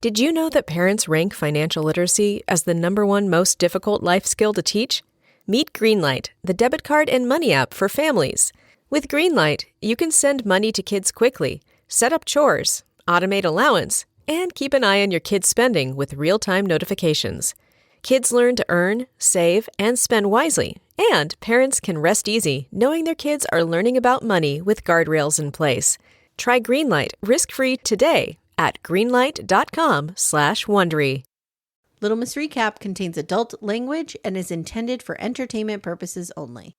Did you know that parents rank financial literacy as the #1 most difficult life skill to teach? Meet Greenlight, the debit card and money app for families. With Greenlight, you can send money to kids quickly, set up chores, automate allowance, and keep an eye on your kids' spending with real-time notifications. Kids learn to earn, save, and spend wisely, and parents can rest easy knowing their kids are learning about money with guardrails in place. Try Greenlight risk-free today at greenlight.com/Wondery. Little Miss Recap contains adult language and is intended for entertainment purposes only.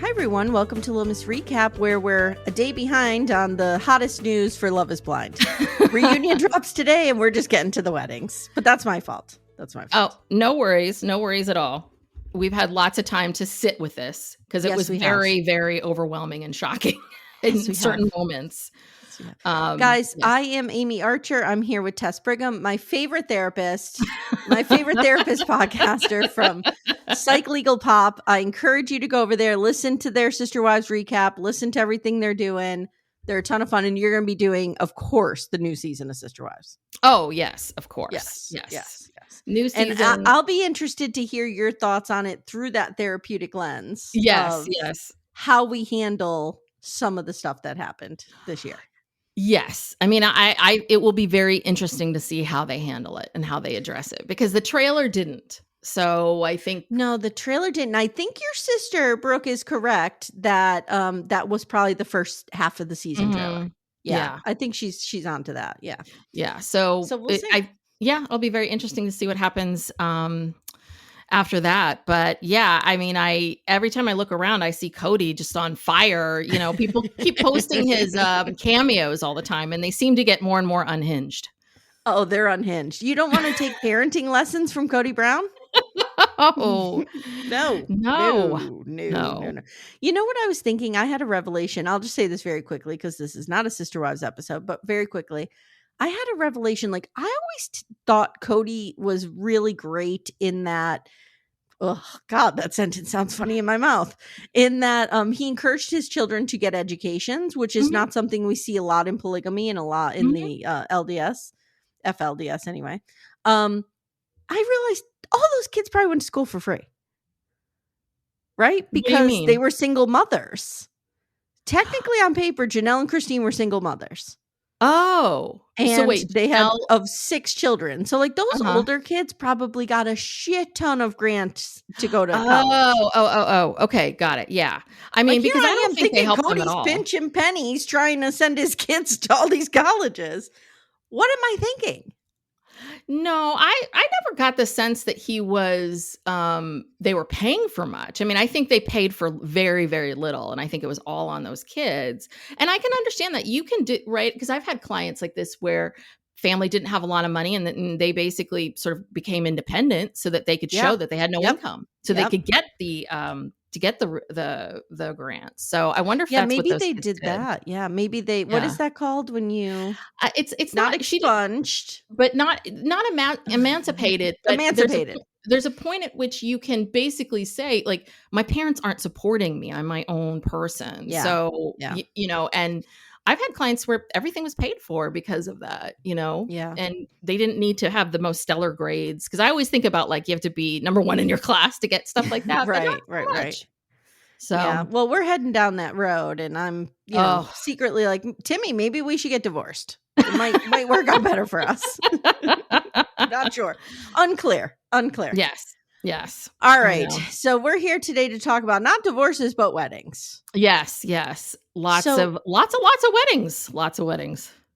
Everyone, welcome to Little Miss Recap, where we're a day behind on the hottest news for Love is Blind. Reunion drops today, and we're just getting to the weddings. But that's my fault. Oh, no worries. No worries at all. We've had lots of time to sit with this because it was very, very overwhelming and shocking in certain moments. Guys, I am Amy Archer. I'm here with Tess Brigham, my favorite therapist podcaster from Psych Legal Pop. I encourage you to go over there, listen to their Sister Wives recap, listen to everything they're doing. They're a ton of fun, and you're going to be doing, of course, the new season of Sister Wives. Oh, yes, of course. Yes. New season. And I'll be interested to hear your thoughts on it through that therapeutic lens. Yes. How we handle some of the stuff that happened this year. Yes. I mean, it will be very interesting to see how they handle it and how they address it, because the trailer didn't. So I think no, the trailer didn't. I think your sister Brooke is correct that that was probably the first half of the season trailer. Yeah. I think she's onto that. Yeah. So we'll see. It'll be very interesting to see what happens after that. But yeah, I mean, every time I look around, I see Cody just on fire. You know, people keep posting his cameos all the time, and they seem to get more and more unhinged. Oh, they're unhinged. You don't want to take parenting lessons from Cody Brown? Oh, no. You know what I was thinking? I had a revelation. I'll just say this very quickly because this is not a Sister Wives episode, but very quickly. I had a revelation. Like, I always thought Cody was really great in that. Oh God, that sentence sounds funny in my mouth. In that he encouraged his children to get educations, which is not something we see a lot in polygamy and a lot in the LDS, FLDS anyway. I realized all those kids probably went to school for free. Right? Because they were single mothers. Technically on paper, Janelle and Christine were single mothers. Oh, and so wait, they had of 6 children. So like those older kids probably got a shit ton of grants to go to college. Oh, okay, got it. Yeah, I mean, because I don't think they helped them at all. Cody's pinching pennies trying to send his kids to all these colleges. What am I thinking? No, I never got the sense that he was, they were paying for much. I mean, I think they paid for very, very little. And I think it was all on those kids. And I can understand that you can do, right? Because I've had clients like this where family didn't have a lot of money and they basically sort of became independent so that they could show that they had no income. So they could get the grant. So I wonder if that's maybe what those they kids did that. Yeah, maybe they. What is that called when you? It's not expunged, but not emancipated. But emancipated. There's a point at which you can basically say, like, my parents aren't supporting me. I'm my own person. Yeah. So you know, and I've had clients where everything was paid for because of that, you know? Yeah. And they didn't need to have the most stellar grades. Cause I always think about like, you have to be #1 in your class to get stuff like that. Right. So, well, we're heading down that road and I'm, secretly like, Timmy, maybe we should get divorced. It might work out better for us. Not sure. Unclear. Yes. All right. So we're here today to talk about not divorces, but weddings. Yes. Lots of weddings.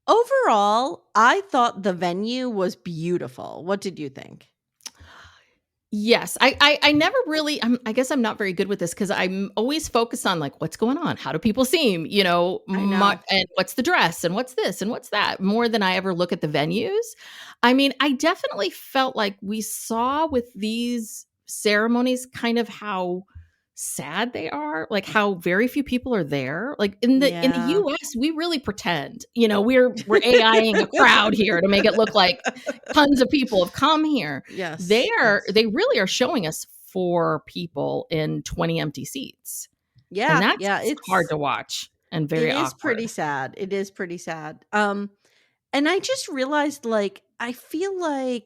Overall, I thought the venue was beautiful. What did you think? Yes. I never really, I guess I'm not very good with this because I'm always focused on like, what's going on? How do people seem, and what's the dress and what's this and what's that, more than I ever look at the venues. I mean, I definitely felt like we saw with these ceremonies kind of how sad they are, like how very few people are there. Like in the Yeah. US, we really pretend, we're AIing a crowd here to make it look like tons of people have come here. Yes. They yes. really are showing us 4 people in 20 empty seats. And Yeah. that's Yeah. hard to watch and very It is awkward. pretty sad. It is pretty sad. And I just realized, like, I feel like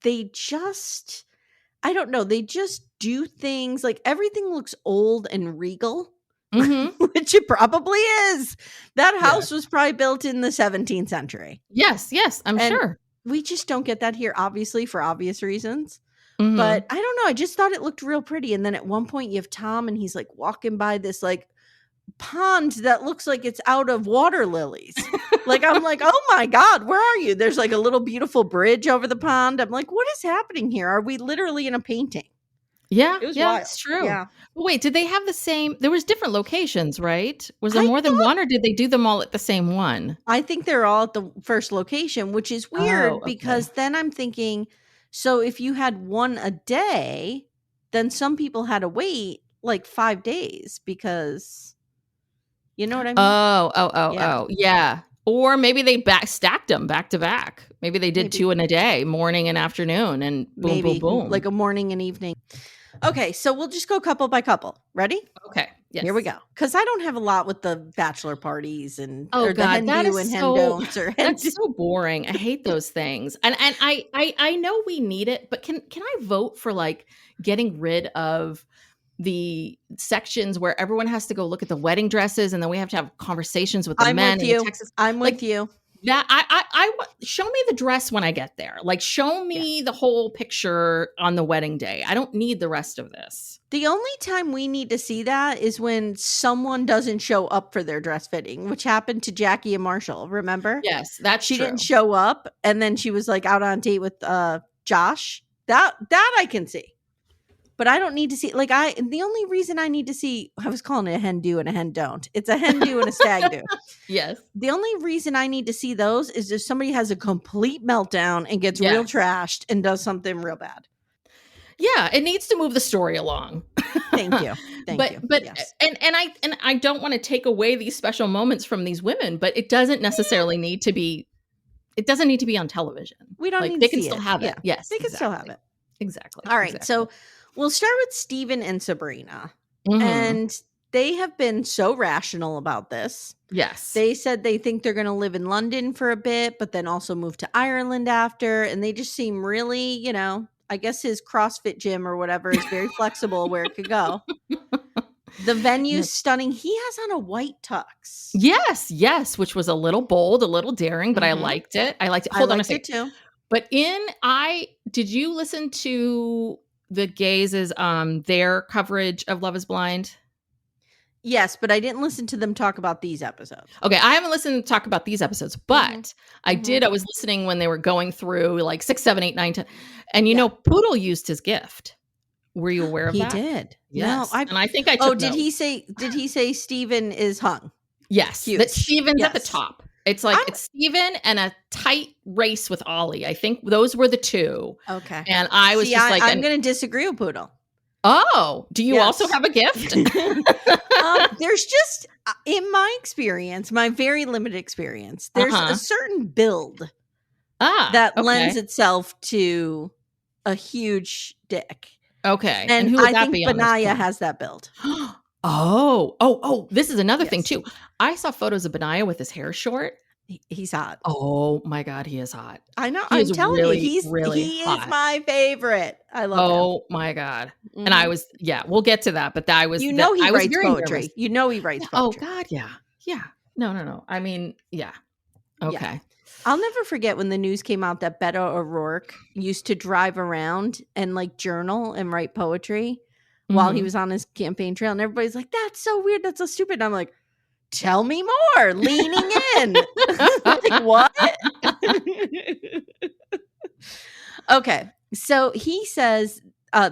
they just, I don't know, they just do things like everything looks old and regal, Mhm. which it probably is. That Yeah. house was probably built in the 17th century. Yes, I'm And sure. we just don't get that here, obviously, for obvious reasons. Mhm. But I don't know. I just thought it looked real pretty. And then at one point, you have Tom, and he's like walking by this like pond that looks like it's out of water lilies. Like, I'm like, oh my God, where are you? There's like a little beautiful bridge over the pond. I'm like, what is happening here? Are we literally in a painting? Yeah, It was yeah, wild. it's true. Yeah. But wait, did they have the same there was different locations, right? Was there I more than one, or did they do them all at the same one? I think they're all at the first location, which is weird Oh, okay. because then I'm thinking, so if you had one a day, then some people had to wait like 5 days because you know what I mean? Yeah. Yeah. Or maybe they stacked them back to back. Maybe they did Maybe. 2 in a day, morning and afternoon, and boom, Maybe boom, boom. like a morning and evening. Okay, so we'll just go couple by couple. Ready? Okay. Yes. Here we go. Because I don't have a lot with the bachelor parties and Oh or the God, hen that do is and hen so don'ts or hen that's so boring. I hate those things. And I know we need it, but can I vote for like getting rid of the sections where everyone has to go look at the wedding dresses and then we have to have conversations with the I'm men with and you. the Texas I'm like with you. that show me the dress when I get there. Like show me the whole picture on the wedding day. I don't need the rest of this. The only time we need to see that is when someone doesn't show up for their dress fitting, which happened to Jackie and Marshall. Remember? Yes, that's She true. didn't show up, and then she was like out on a date with Josh. That I can see. But I don't need to see the only reason I need to see, I was calling it a hen do and a hen don't. It's a hen do and a stag do. Yes. The only reason I need to see those is if somebody has a complete meltdown and gets real trashed and does something real bad. Yeah, it needs to move the story along. Thank you. Thank you. But yes. and I don't want to take away these special moments from these women, but it doesn't necessarily need to be on television. We don't need they to can see still it. have it. Yeah. Yes. They can still have it. Exactly. All right. Exactly. So we'll start with Steven and Sabrina. Mhm. And they have been so rational about this. Yes. They said they think they're going to live in London for a bit, but then also move to Ireland after. And they just seem really, I guess his CrossFit gym or whatever is very flexible where it could go. The venue's stunning. He has on a white tux. Yes, which was a little bold, a little daring, but I liked it. Hold on a second. It too. But did you listen to the Gays' their coverage of Love is Blind? Yes, but I didn't listen to them talk about these episodes. Okay, I haven't listened to talk about these episodes, but I did. I was listening when they were going through like 6, 7, 8, 9, 10. And Poodle used his gift. Were you aware of that? He did. Yes. No, and I think I took did notes. Did he say Steven is hung? Yes. Huge. That Steven's at the Yes. top. It's like it's Steven and a tight race with Ollie. I think those were the two. Okay. And I was just like, I'm going to disagree with Poodle. Oh, do you also have a gift? There's just, in my experience, my very limited experience, there's a certain build that lends itself to a huge dick. Okay. And who would I that think be on this Benaya point? has that build. Oh, this is another thing too. I saw photos of Benaya with his hair short. He's hot. Oh my God, he is hot. I know. He I'm is telling really, you, he hot. is my favorite. I love him. Oh my God. And I was, we'll get to that. But I was, he I was writes very poetry. nervous. He writes poetry. Oh God, yeah. No. I mean, yeah. Okay. Yeah. I'll never forget when the news came out that Beto O'Rourke used to drive around and like journal and write poetry while he was on his campaign trail. And everybody's like, that's so weird. That's so stupid. And I'm like, tell me more. Leaning in. Like, what? Okay. So he says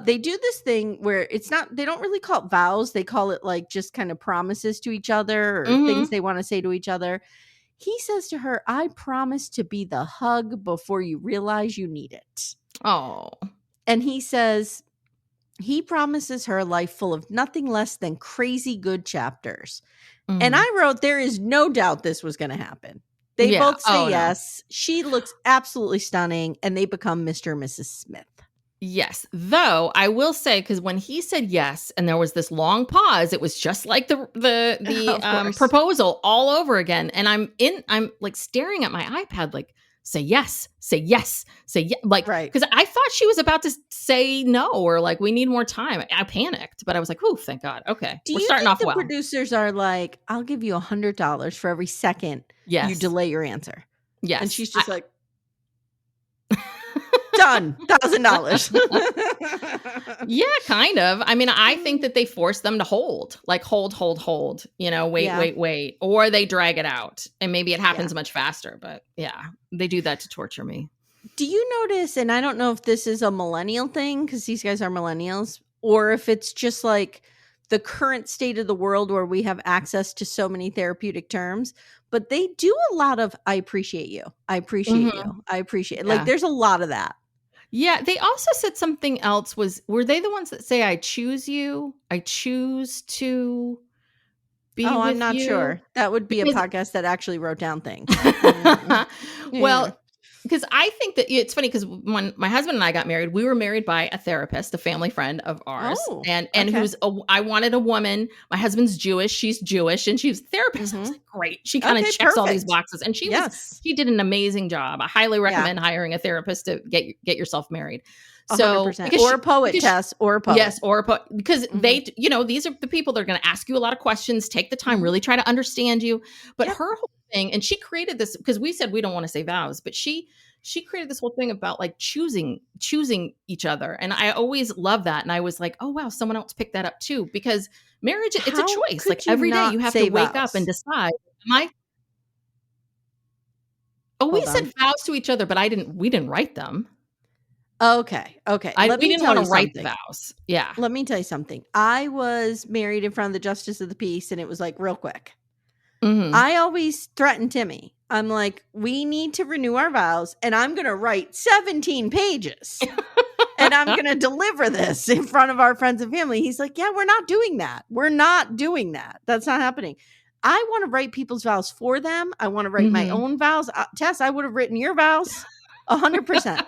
they do this thing where they don't really call it vows. They call it like just kind of promises to each other or things they want to say to each other. He says to her, I promise to be the hug before you realize you need it. Oh. And he says, He promises her a life full of nothing less than crazy good chapters. And Mhm. I wrote, there is no doubt this was going to happen. They Yeah. both say Oh, no. yes. She looks absolutely stunning, and they become Mr. and Mrs. Smith. Yes. Though I will say, because when he said yes, and there was this long pause, it was just like the Of course. proposal all over again. And I'm like staring at my iPad, like, say yes, say yes, say yes. Like, Right. because I thought she was about to say no, or like, we need more time. I panicked, but I was like, oh, thank God. Okay. Do We're you starting think off the well. producers are like, I'll give you $100 for every second you Yes. delay your answer? Yes. And she's just like, done, $1,000. Yeah, kind of. I mean, I think that they force them to hold, like hold, wait, Yeah. wait, or they drag it out and maybe it happens much faster. But yeah, they do that to torture me. Do you notice, and I don't know if this is a millennial thing because these guys are millennials, or if it's just like the current state of the world where we have access to so many therapeutic terms, but they do a lot of, I appreciate you. I appreciate Mhm. you. I appreciate it. Yeah. Like there's a lot of that. Yeah. They also said something else were they the ones that say, I choose you? I choose to be Oh, I'm with not you? sure. That would be a Because podcast that actually wrote down things. Mm. well, Yeah. because I think that it's funny because when my husband and I got married, we were married by a therapist, a family friend of ours, Oh, and okay. who's I wanted a woman. My husband's Jewish, she's Jewish, and she's a therapist. I was Mhm. like, great. She kind of Okay, checks all these perfect. boxes, and she Yes. did an amazing job. I highly Yeah. recommend hiring a therapist to get yourself married. So 100%. Or a poet, Tess, or a poet. yes, or a poet, because Mhm. they, these are the people that are going to ask you a lot of questions, take the time, Mhm. really try to understand you. But Yep. her whole thing, and she created this because we said we don't want to say vows, but she created this whole thing about like choosing each other. And I always love that. And I was like, oh wow, someone else picked that up too. Because marriage, it's a How choice. could Like you every day not you have say to wake up and vows? decide, am I oh, we Hold said on. vows to each other, but we didn't write them. Okay. Let We me didn't tell want you to write the something. vows. Yeah. Let me tell you something. I was married in front of the justice of the peace, and it was like real quick. Mhm. I always threaten Timmy. I'm like, we need to renew our vows, and I'm going to write 17 pages. And I'm going to deliver this in front of our friends and family. He's like, yeah, we're not doing that. We're not doing that. That's not happening. I want to write people's vows for them. I want to write my Mhm. own vows. Tess, I would have written your vows 100%.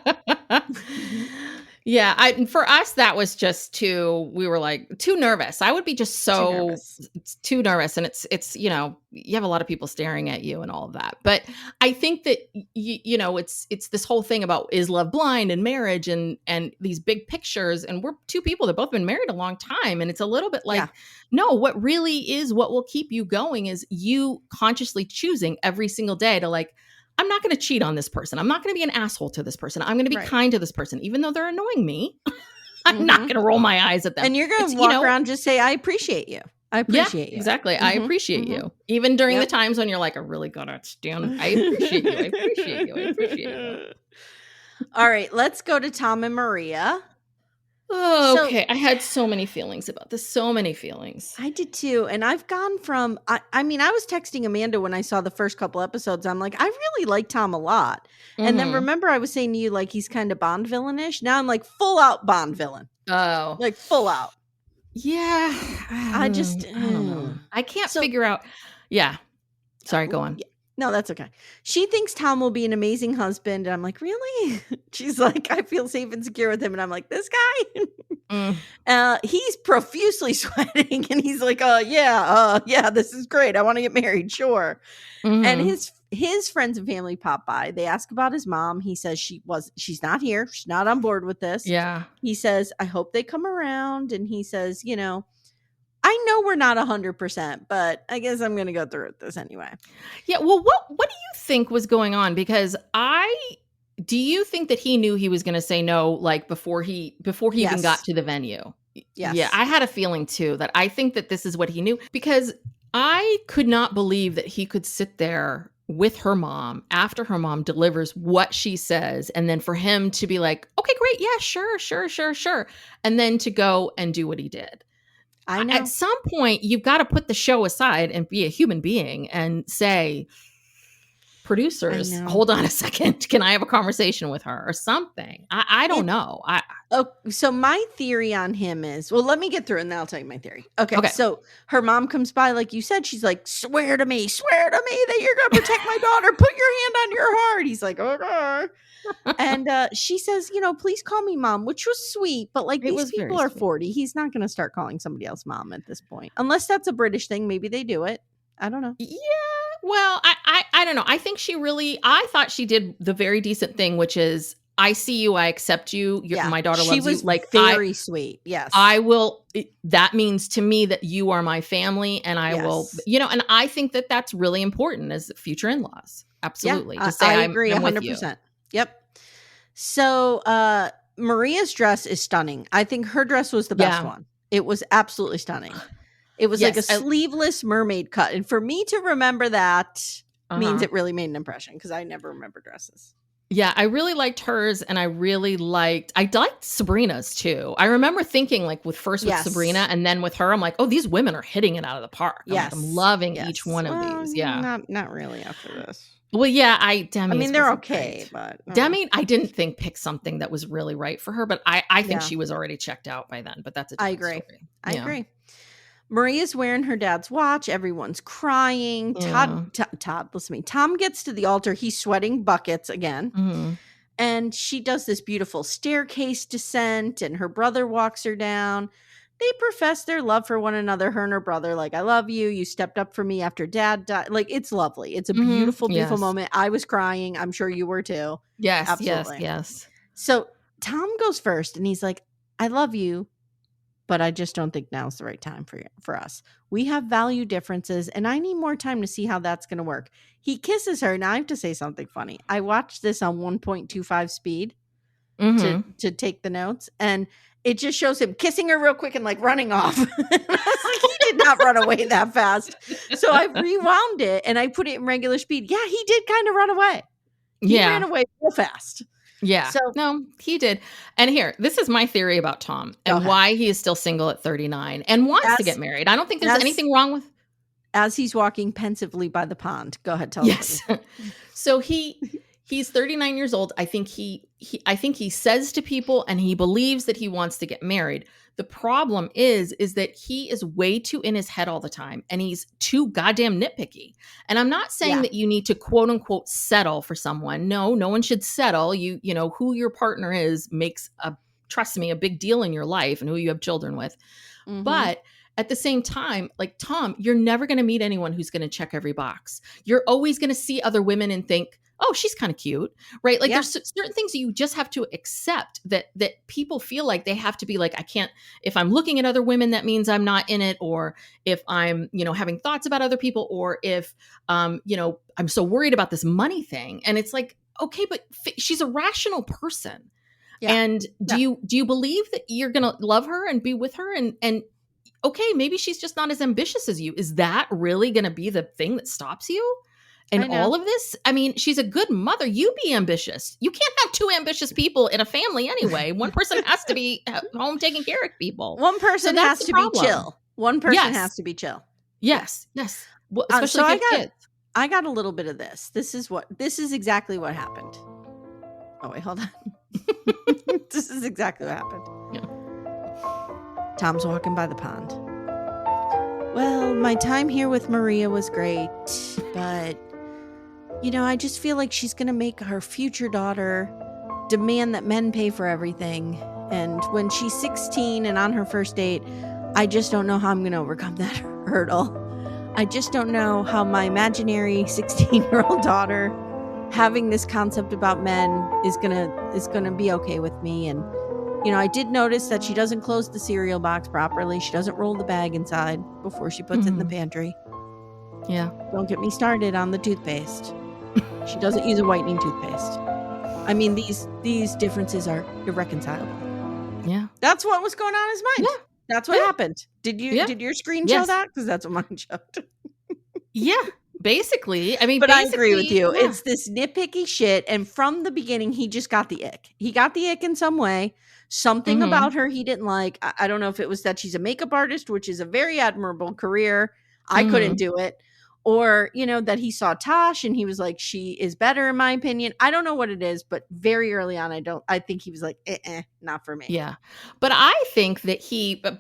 Yeah, for us that was just we were like too nervous. I would be just Too nervous. too nervous, and it's you have a lot of people staring at you and all of that. But I think that it's this whole thing about, is love blind, and marriage, and these big pictures, and we're two people that both been married a long time, and it's a little bit like, no, what really is what will keep you going is you consciously choosing every single day to like, I'm not going to cheat on this person. I'm not going to be an asshole to this person. I'm going to be kind to this person, even though they're annoying me. I'm not going to roll my eyes at them. And you're going to walk around and just say, I appreciate you. I appreciate you. Exactly. I appreciate you. Even during the times when you're like, I really got to stand. I appreciate you. I appreciate you. I appreciate you. All right. Let's go to Tom and Maria. Oh, okay. I had so many feelings about this. So many feelings. I did too. And I've gone from, I mean, I was texting Amanda when I saw the first couple episodes. I'm like, I really like Tom a lot. Mm-hmm. And then remember I was saying to you, like, he's kind of Bond villainish. Now I'm like full out Bond villain. Oh. Like full out. Yeah. I don't know. I can't figure out. Yeah. Sorry, go on. No, that's okay. She thinks Tom will be an amazing husband. And I'm like, really? She's like, I feel safe and secure with him. And I'm like, this guy? He's profusely sweating. And he's like, yeah, this is great. I want to get married. Sure. Mm-hmm. And his friends and family pop by. They ask about his mom. He says she's not here. She's not on board with this. Yeah. He says, I hope they come around. And he says, I know we're not 100%, but I guess I'm going to go through with this anyway. Yeah. Well, what do you think was going on? Because do you think that he knew he was going to say no, like before he even got to the venue? Yes. Yeah. I had a feeling too, that I think that this is what he knew, because I could not believe that he could sit there with her mom after her mom delivers what she says. And then for him to be like, okay, great. Yeah, sure. And then to go and do what he did. I know. At some point, you've got to put the show aside and be a human being and say, producers, know. hold on a second, can I have a conversation with her or something? I don't know. Oh, so my theory on him is, well, let me get through it and then I'll tell you my theory. Okay. So her mom comes by, like you said, she's like, swear to me that you're going to protect my daughter. Put your hand on your heart. He's like, okay. And she says, please call me mom, which was sweet. But like, these people are 40. He's not going to start calling somebody else mom at this point. Unless that's a British thing. Maybe they do it. I don't know. Yeah. Well, I don't know. I think I thought she did the very decent thing, which is, I see you, I accept you. My daughter loves you. She was like very sweet. Yes. I will. That means to me that you are my family, and I will, and I think that that's really important as future in-laws. Absolutely. Yeah, to say I agree 100%. With you. Yep. So Maria's dress is stunning. I think her dress was the best one. It was absolutely stunning. It was like a sleeveless mermaid cut. And for me to remember that means it really made an impression, because I never remember dresses. Yeah, I really liked hers, and I liked Sabrina's too. I remember thinking, like, with Sabrina, and then with her, I'm like, oh, these women are hitting it out of the park. I'm loving each one of these. Yeah. Not really after this. Well, yeah, Demi. They're okay, but Demi, I didn't think picked something that was really right for her, but I think she was already checked out by then. But that's a different story. I agree. Maria's wearing her dad's watch. Everyone's crying. Yeah. Todd, listen to me. Tom gets to the altar. He's sweating buckets again. Mm-hmm. And she does this beautiful staircase descent, and her brother walks her down. They profess their love for one another, her and her brother. Like, I love you. You stepped up for me after dad died. Like, it's lovely. It's a beautiful, beautiful moment. I was crying. I'm sure you were too. Yes, absolutely. yes. So Tom goes first, and he's like, I love you, but I just don't think now's the right time for us. We have value differences, and I need more time to see how that's going to work. He kisses her. Now I have to say something funny. I watched this on 1.25 speed to take the notes, and it just shows him kissing her real quick and like running off. I was like, he did not run away that fast. So I rewound it and I put it in regular speed. Yeah, he did kind of run away. He ran away real fast. Yeah. So no, he did. And here, this is my theory about Tom and why he is still single at 39 and wants to get married. I don't think there's anything wrong with. As he's walking pensively by the pond. Go ahead, tell us. So he's 39 years old. I think he says to people, and he believes that he wants to get married. The problem is that he is way too in his head all the time, and he's too goddamn nitpicky. And I'm not saying that you need to quote unquote settle for someone. No one should settle. You know who your partner is makes trust me, a big deal in your life, and who you have children with. Mm-hmm. But at the same time, like Tom, you're never going to meet anyone who's going to check every box. You're always going to see other women and think, oh, she's kind of cute, right? Like there's certain things that you just have to accept that people feel like they have to be like, I can't, if I'm looking at other women, that means I'm not in it. Or if I'm, having thoughts about other people, or if, I'm so worried about this money thing. And it's like, okay, but she's a rational person. Yeah. And do you believe that you're going to love her and be with her? And okay, maybe she's just not as ambitious as you. Is that really going to be the thing that stops you? And all of this, I mean, she's a good mother. You be ambitious. You can't have two ambitious people in a family anyway. One person has to be home taking care of people. One person has to be chill. One person has to be chill. Yes. Well, especially kids. I got a little bit of this. This is exactly what happened. Oh, wait, hold on. This is exactly what happened. Yeah. Tom's walking by the pond. Well, my time here with Maria was great, but I just feel like she's going to make her future daughter demand that men pay for everything. And when she's 16 and on her first date, I just don't know how I'm going to overcome that hurdle. I just don't know how my imaginary 16-year-old daughter having this concept about men is going to be okay with me. And, I did notice that she doesn't close the cereal box properly. She doesn't roll the bag inside before she puts it in the pantry. Yeah. Don't get me started on the toothpaste. She doesn't use a whitening toothpaste. I mean, these differences are irreconcilable. Yeah. That's what was going on in his mind. Yeah. That's what happened. Did your screen show that? Because that's what mine showed. Yeah. Basically. I mean, but I agree with you. Yeah. It's this nitpicky shit. And from the beginning, he just got the ick. He got the ick in some way. Something about her he didn't like. I don't know if it was that she's a makeup artist, which is a very admirable career. I couldn't do it. or, that he saw Tosh and he was like, she is better in my opinion. I don't know what it is, but very early on, I think he was like, not for me. Yeah. But I think that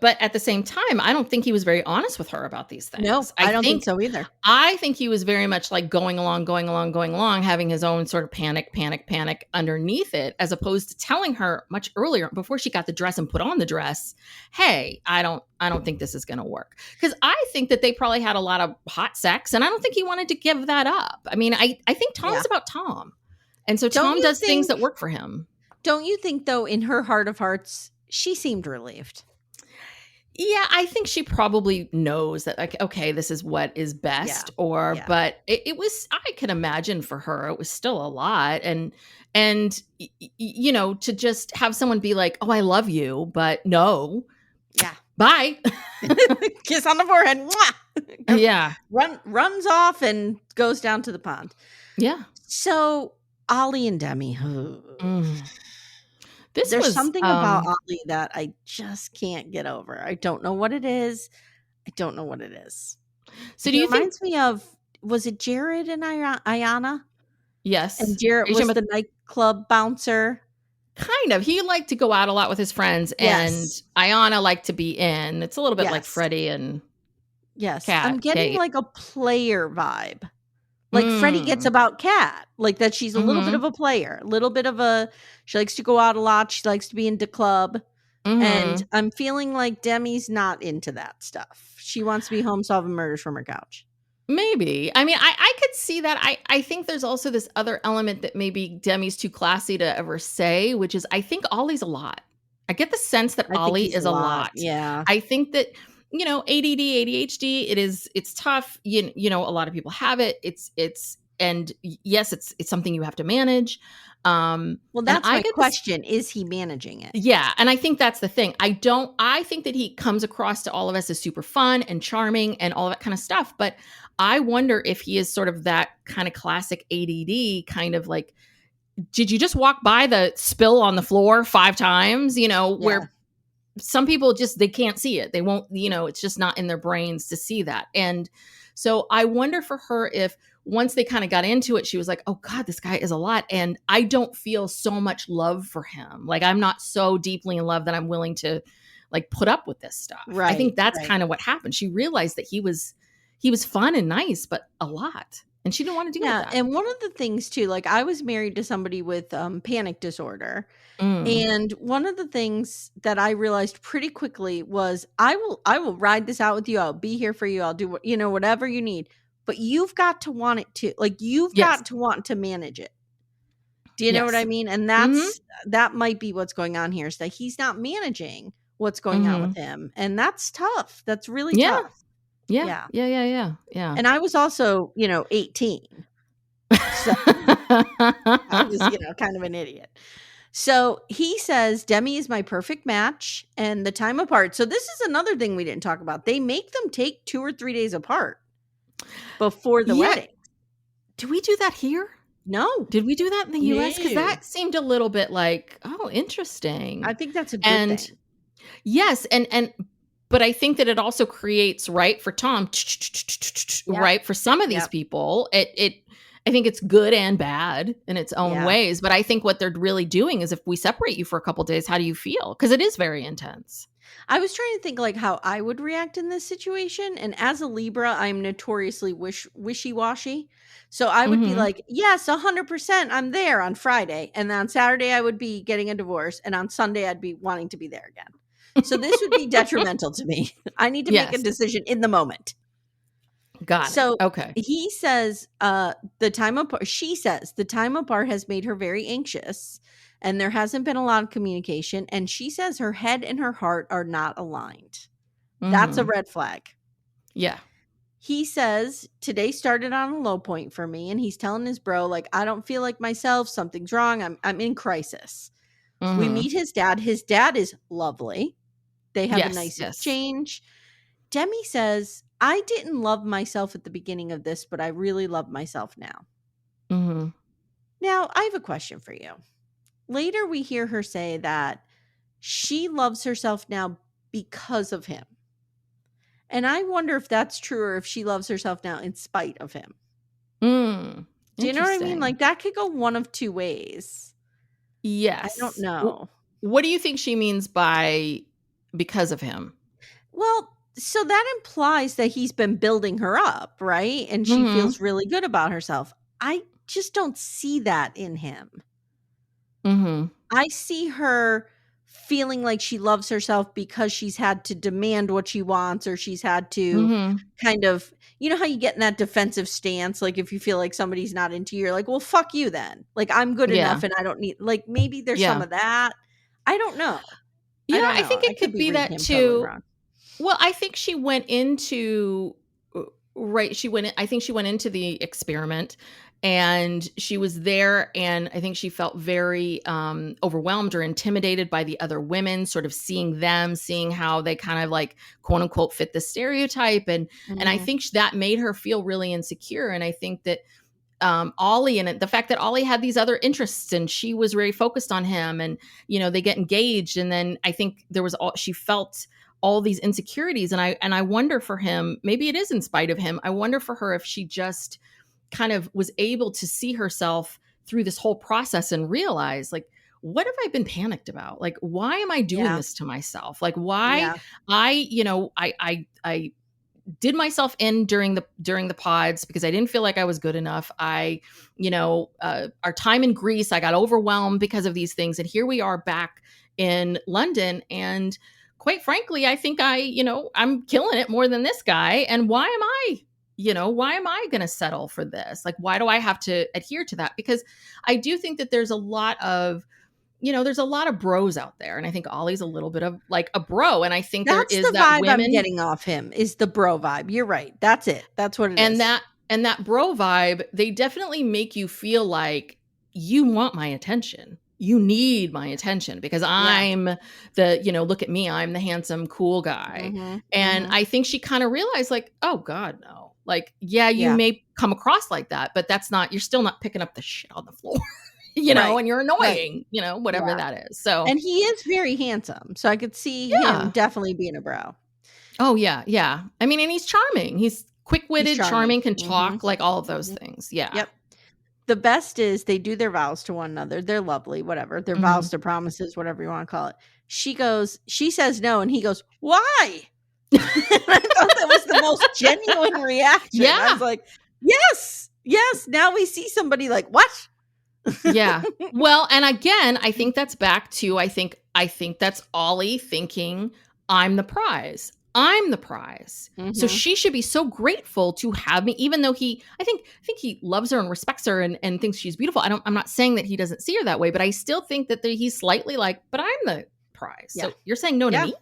but at the same time, I don't think he was very honest with her about these things. No, I don't think so either. I think he was very much like going along, having his own sort of panic underneath it, as opposed to telling her much earlier, before she got the dress and put on the dress, hey, I don't think this is going to work. Because I think that they probably had a lot of hot sex, and I don't think he wanted to give that up. I mean, I think Tom's about Tom. And so Tom does things that work for him. Don't you think, though, in her heart of hearts, she seemed relieved? Yeah, I think she probably knows that, like, okay, this is what is best. But it was, I can imagine for her, it was still a lot. And to just have someone be like, oh, I love you, but no. Yeah. Bye. Kiss on the forehead. Mwah! Yeah. Runs off and goes down to the pond. Yeah. So Ollie and Demi. There's something about Ollie that I just can't get over. I don't know what it is. So do you think? It reminds me of, was it Jared and Ayanna? Yes. And Jared was the nightclub bouncer. Kind of. He liked to go out a lot with his friends, and Ayanna liked to be in. It's a little bit like Freddie and Kat. I'm getting like a player vibe. Like Freddie gets about Kat, like that she's a little bit of a player, a little bit of she likes to go out a lot. She likes to be into club. And I'm feeling like Demi's not into that stuff. She wants to be home solving murders from her couch. Maybe. I mean, I could see that. I think there's also this other element that maybe Demi's too classy to ever say, which is, I think Ollie's a lot. I get the sense that Ollie is a lot. Yeah. I think that, ADD, ADHD, it's tough. A lot of people have it. And yes, it's something you have to manage. Well, that's my question. Is he managing it? Yeah. And I think that's the thing. I think that he comes across to all of us as super fun and charming and all that kind of stuff. But I wonder if he is sort of that kind of classic ADD kind of like, did you just walk by the spill on the floor 5 times? Where some people just, they can't see it. They won't, it's just not in their brains to see that. And so I wonder for her if once they kind of got into it, she was like, oh God, this guy is a lot. And I don't feel so much love for him. Like, I'm not so deeply in love that I'm willing to like put up with this stuff. Right. I think that's kind of what happened. She realized that he was fun and nice, but a lot. And she didn't want to do that. And one of the things too, like I was married to somebody with panic disorder. And one of the things that I realized pretty quickly was I will ride this out with you. I'll be here for you. I'll do whatever you need, but you've got to want it too. Like you've got to want to manage it. Do you know what I mean? And that might be what's going on here, is that he's not managing what's going on with him. And that's tough. That's really tough. Yeah. And I was also, 18. So I was, kind of an idiot. So he says, Demi is my perfect match and the time apart. So this is another thing we didn't talk about. They make them take 2 or 3 days apart before the wedding. Do we do that here? No. Did we do that in the US? Because that seemed a little bit like, oh, interesting. I think that's a good thing. Yes. But I think that it also creates, right, for Tom, right, for some of these people, I think it's good and bad in its own ways. But I think what they're really doing is, if we separate you for a couple of days, how do you feel? Because it is very intense. I was trying to think like how I would react in this situation. And as a Libra, I'm notoriously wishy-washy. So I would be like, yes, 100%, I'm there on Friday. And then on Saturday, I would be getting a divorce. And on Sunday, I'd be wanting to be there again. So this would be detrimental to me. I need to make a decision in the moment. Got it. So okay. He says she says the time apart has made her very anxious, and there hasn't been a lot of communication. And she says her head and her heart are not aligned. That's a red flag. Yeah. He says today started on a low point for me, and he's telling his bro, like, I don't feel like myself. Something's wrong. I'm in crisis. We meet his dad. His dad is lovely. They have a nice exchange. Demi says, I didn't love myself at the beginning of this, but I really love myself now. Now, I have a question for you. Later, we hear her say that she loves herself now because of him. And I wonder if that's true or if she loves herself now in spite of him. Mm, Do you know what I mean? interesting. Like that could go one of two ways. I don't Yes. know. What do you think she means by because of him? Well, so that implies that he's been building her up, right? And she Mhm. feels really good about herself. I just don't see that in him. Mhm. I see her feeling like she loves herself because she's had to demand what she wants, or she's had to Mhm. kind of, you know how you get in that defensive stance, like if you feel like somebody's not into you, you're like, well, fuck you then. Like I'm good Yeah. enough and I don't need, like maybe there's some Yeah. of that. I don't know. I Yeah, don't I know. think I it could could be be reading that him totally too. wrong. Well, I think she went into right, I think she went into the experiment and she was there, and I think she felt very overwhelmed or intimidated by the other women, sort of seeing them, seeing how they kind of like quote unquote fit the stereotype, and I Mhm. think that made her feel really insecure. And I think that Ollie, and the fact that Ollie had these other interests and she was very focused on him, and they get engaged, and then I think there was she felt all these insecurities, and I wonder for him, maybe it is in spite of him. I wonder for her if she just kind of was able to see herself through this whole process and realize, like, what have I been panicked about? Like, why am I doing Yeah. this to myself? Like, why Yeah. I did myself in during the pods because I didn't feel like I was good enough. Our time in Greece, I got overwhelmed because of these things, and here we are back in London, and quite frankly, I think I'm killing it more than this guy. And why am I going to settle for this? Like, why do I have to adhere to that? Because I do think that there's a lot of bros out there. And I think Ollie's a little bit of like a bro. And I think there That's is the that vibe I'm women getting off him, is the bro vibe. You're right. That's it. That's what it and is. that bro vibe, they definitely make you feel like you want my attention. You need my attention because I'm look at me, I'm the handsome, cool guy. Mhm. And Mhm. I think she kind of realized, like, oh God, no. Like, yeah, you Yeah. may come across like that, but you're still not picking up the shit on the floor, Right. and you're Right. annoying, whatever Yeah. that is. So And he is very handsome, so I could see him yeah. definitely being a bro. Oh yeah, yeah. I mean, and he's charming. He's He's quick-witted, charming. charming, can Mhm. talk, like all of those Mhm. things. Yeah. Yep. The best is they do their vows to one another. They're lovely, whatever. Their vows, Mhm. their promises, whatever you wanna call it. She says no, and he goes, "Why?" I thought that was the most genuine reaction. I was Yeah. like, "Yes, yes, now we see somebody like, what?" Yeah. Well, and again, I think that's back to I think that's Ollie thinking, I'm the prize. I'm the prize. So Mhm. she should be so grateful to have me, even though I think he loves her and respects her and thinks she's beautiful. I'm not saying that he doesn't see her that way, but I still think that he's slightly like, but I'm the prize. Yeah. So you're saying no to Yeah. me?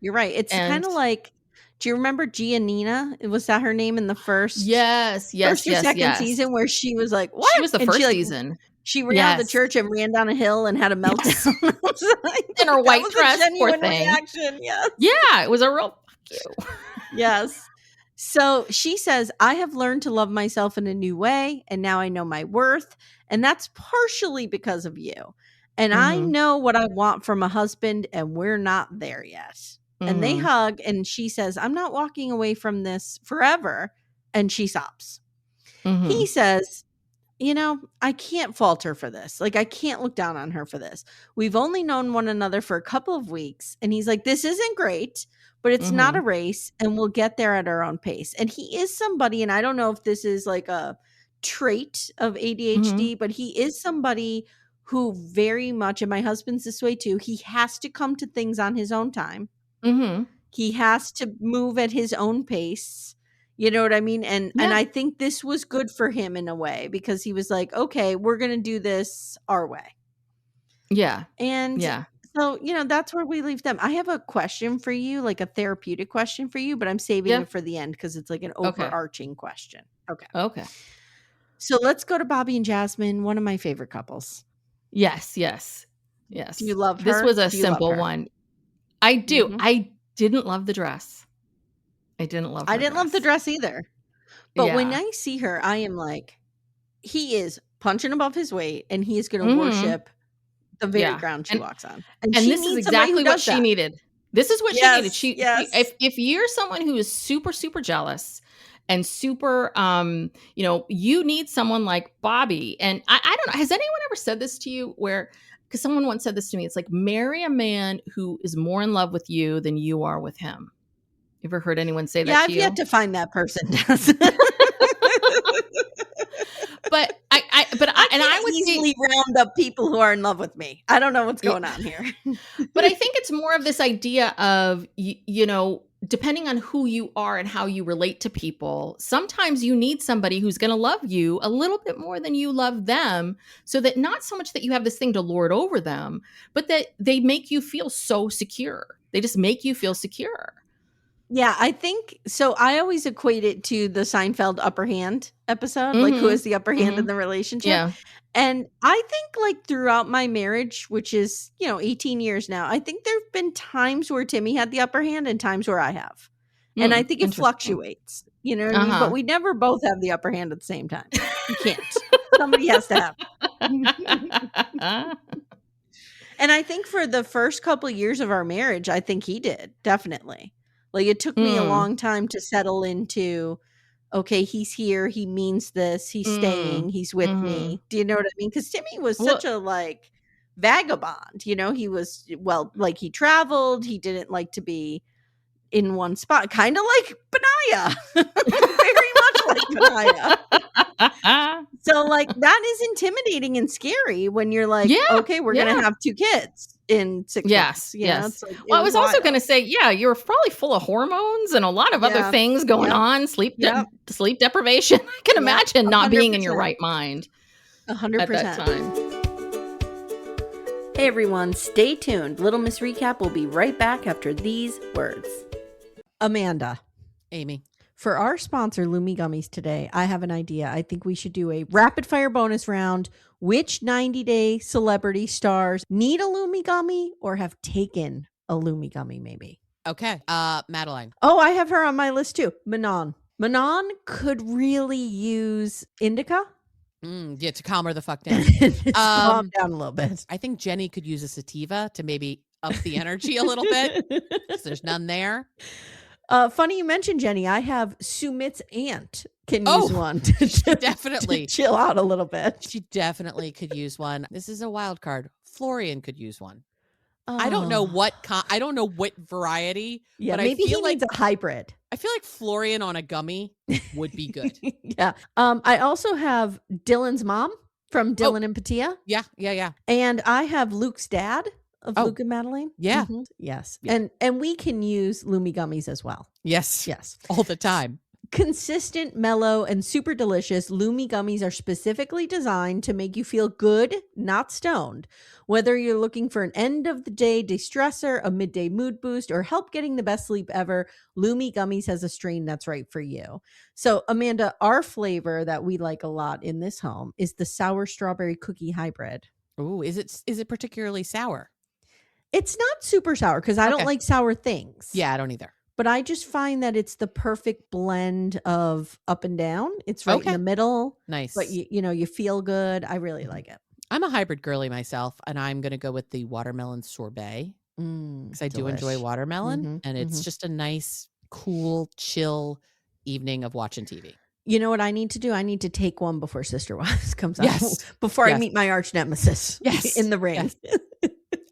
You're right. It's And kinda like, do you remember Giannina? Was that her name in the first yes, first yes, or yes, second yes. season where she was like, She "What?" was the And first season. she ran out of the Yes. church and ran down a hill and had a Yes. meltdown. I was In her like, that white was a dress, poor genuine thing. reaction. Yes. Yeah, it was a real fuck you. Yes. So she says, I have learned to love myself in a new way, and now I know my worth. And that's partially because of you. And I Mhm. know what I want from a husband, and we're not there yet. And they Mhm. hug, and she says, I'm not walking away from this forever. And she stops. He Mhm. says, I can't fault her for this. Like, I can't look down on her for this. We've only known one another for a couple of weeks. And he's like, this isn't great, but it's not a Mhm. race and we'll get there at our own pace. And he is somebody, and I don't know if this is like a trait of Mhm. ADHD, but he is somebody who very much, and my husband's this way too, he has to come to things on his own time. Mhm. He has to move at his own pace. You know what I mean? And Yeah. I think this was good for him in a way, because he was like, "Okay, we're going to do this our way." Yeah. And Yeah. so, that's where we leave them. I have a question for you, like a therapeutic question for you, but I'm saving Yeah. it for the end because it's like an Okay. overarching question. Okay. Okay. So let's go to Bobby and Jasmine, one of my favorite couples. Yes, yes. Do you Yes. love This her? was a Do you love simple her? one. I do. Mhm. I didn't love the dress. I didn't love I her didn't love the dress. dress either. But when Yeah. I see her, I am like, he is punching above his weight, and he is going to Mhm. worship the very Yeah. ground she And walks on. And and she this is needs somebody who exactly what does she that. needed. This is what she needed. Yes, yes. If you're someone who is super, super jealous and super, you need someone like Bobby. And I don't know, has anyone ever said this to you because someone once said this to me, it's like, marry a man who is more in love with you than you are with him. You ever heard anyone say that to I've you? yet to find that person. But I would easily round up people who are in love with me. I don't know what's going on here. But I think it's more of this idea of, depending on who you are and how you relate to people, sometimes you need somebody who's going to love you a little bit more than you love them, so that not so much that you have this thing to lord over them, but that they make you feel so secure. They just make you feel secure. Yeah, I think so. I always equate it to the Seinfeld upper hand episode, like who has the upper hand in the relationship. Yeah. And I think like throughout my marriage, which is, 18 years now, I think there've been times where Timmy had the upper hand and times where I have. And I think it fluctuates, you know what I mean? But we never both have the upper hand at the same time. You can't. Somebody has to have it. And I think for the first couple of years of our marriage, I think he did, definitely. Like it took me a long time to settle into, okay, he's here, he means this, he's staying, he's with me. Do you know what I mean? Because Timmy was such a like vagabond, he was, he traveled, he didn't like to be in one spot, kind of like Benaya. Very much like Benaya. So like that is intimidating and scary when you're like, okay, we're gonna have 2 kids in 6 months. Yes. Like, I was also going to say, you're probably full of hormones and a lot of other things going on. Sleep deprivation. I can imagine not 100%. Being in your right mind 100% at that time. Hey everyone, stay tuned. Little Miss Recap will be right back after these words. Amanda. Amy. For our sponsor, Lumi Gummies today, I have an idea. I think we should do a rapid fire bonus round. Which 90-day celebrity stars need a Lumi Gummy or have taken a Lumi Gummy maybe? Okay. Madeline. Oh, I have her on my list too. Manon. Manon could really use indica. To calm her the fuck down. Calm down a little bit. I think Jenny could use a sativa to maybe up the energy a little bit. Because there's none there. Funny you mentioned Jenny. I have Sumit's aunt can use one to definitely to chill out a little bit. She definitely could use one. This is a wild card. Florian could use one. I don't know what variety. Yeah, but maybe I feel he like needs a hybrid. I feel like Florian on a gummy would be good. Yeah. I also have Dylan's mom from Dylan and Patia. Yeah. And I have Luke's dad of Luke and Madeline. Yeah. Yes. Yeah. And we can use Lumi Gummies as well. Yes. All the time. Consistent, mellow, and super delicious, Lumi Gummies are specifically designed to make you feel good, not stoned. Whether you're looking for an end-of-the-day de-stressor, a midday mood boost, or help getting the best sleep ever, Lumi Gummies has a strain that's right for you. So, Amanda, our flavor that we like a lot in this home is the sour strawberry cookie hybrid. Ooh, is it particularly sour? It's not super sour because I don't like sour things. Yeah, I don't either. But I just find that it's the perfect blend of up and down. It's right in the middle. Nice. But you feel good. I really like it. I'm a hybrid girly myself, and I'm going to go with the watermelon sorbet because I do enjoy watermelon, and it's just a nice, cool, chill evening of watching TV. You know what I need to do? I need to take one before Sister Wives comes out. Before I meet my arch nemesis in the ring. Yes.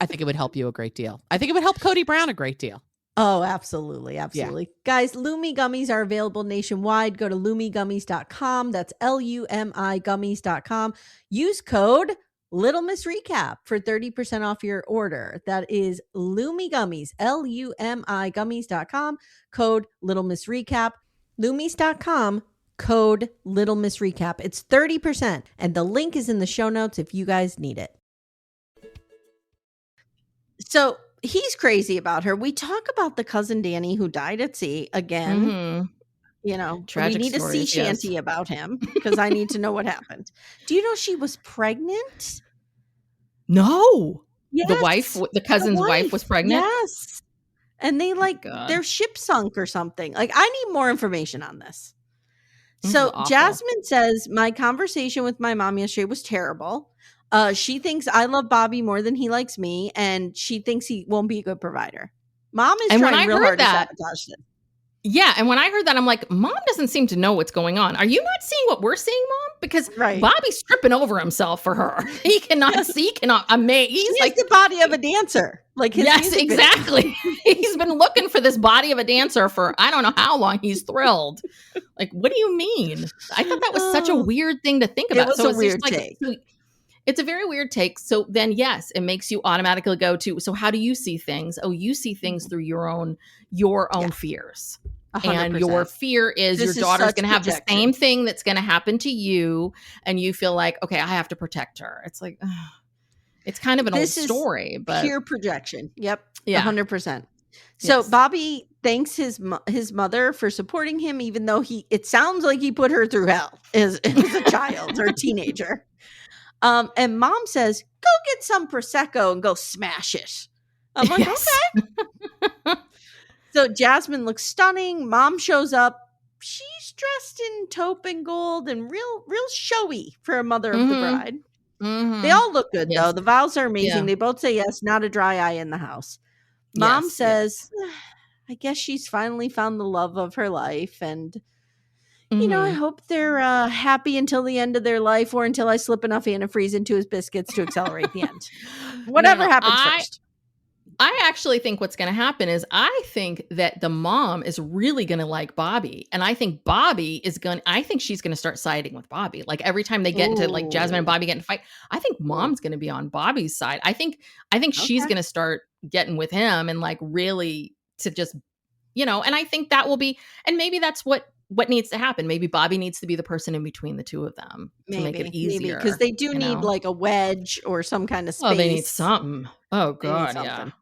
I think it would help you a great deal. I think it would help Cody Brown a great deal. Oh, absolutely. Absolutely. Yeah. Guys, Lumi Gummies are available nationwide. Go to lumigummies.com. That's LUMI gummies.com. Use code Little Miss Recap for 30% off your order. That is Lumi Gummies, LUMI gummies.com. Code Little Miss Recap. Lumis.com. Code Little Miss Recap. It's 30%. And the link is in the show notes if you guys need it. So he's crazy about her. We talk about the cousin Danny who died at sea again. Tragic we need a sea shanty about him because I need to know what happened. Do you know she was pregnant? No. Yes. The cousin's wife was pregnant? Yes. And they their ship sunk or something. Like, I need more information on this. So Jasmine says, my conversation with my mom yesterday was terrible. She thinks I love Bobby more than he likes me, and she thinks he won't be a good provider. Mom is And when trying I real heard hard to that, sabotage this. yeah, and when I heard that, I'm like, Mom doesn't seem to know what's going on. Are you not seeing what we're seeing, Mom? Because Right. Bobby's tripping over himself for her. He cannot see, he cannot amaze. She He's has the body of a dancer. Like his yes, music video. exactly. He's been looking for this body of a dancer for I don't know how long. He's thrilled. Like, what do you mean? I thought that was such a weird thing to think about. It was So a it's weird just like, take. it's a very weird take. So then, yes, it makes you automatically go to, so how do you see things? Oh, you see things through your own fears. 100%. And your fear is This your daughter's such going to have the projection. same thing that's going to happen to you. And you feel like, okay, I have to protect her. It's like, ugh. It's kind of an This old is story, but pure projection. Yep. yeah. 100%. So Yes. Bobby thanks his mother for supporting him, even though it sounds like he put her through hell as a child or a teenager. And Mom says, go get some Prosecco and go smash it. I'm like, Yes. okay. So Jasmine looks stunning. Mom shows up. She's dressed in taupe and gold and real showy for a mother of the bride. Mhm. They all look good, Yes. though. The vows are amazing. Yeah. They both say yes, not a dry eye in the house. Mom Yes, says, I guess she's finally found the love of her life. And, you know, I Mhm. hope they're happy until the end of their life or until I slip enough antifreeze into his biscuits to accelerate the end. Whatever No, happens first. I actually think what's going to happen is I think that the mom is really going to like Bobby. And I think I think she's going to start siding with Bobby. Like every time they get into like Jasmine and Bobby get in a fight, I think Mom's going to be on Bobby's side. I think she's going to start getting with him and like really to just, you know, and I think that will be, and maybe that's what needs to happen. Maybe Bobby needs to be the person in between the two of them to make it easier. Because they do need know? like a wedge or some kind of space. Oh, they need something. Oh They need God, something.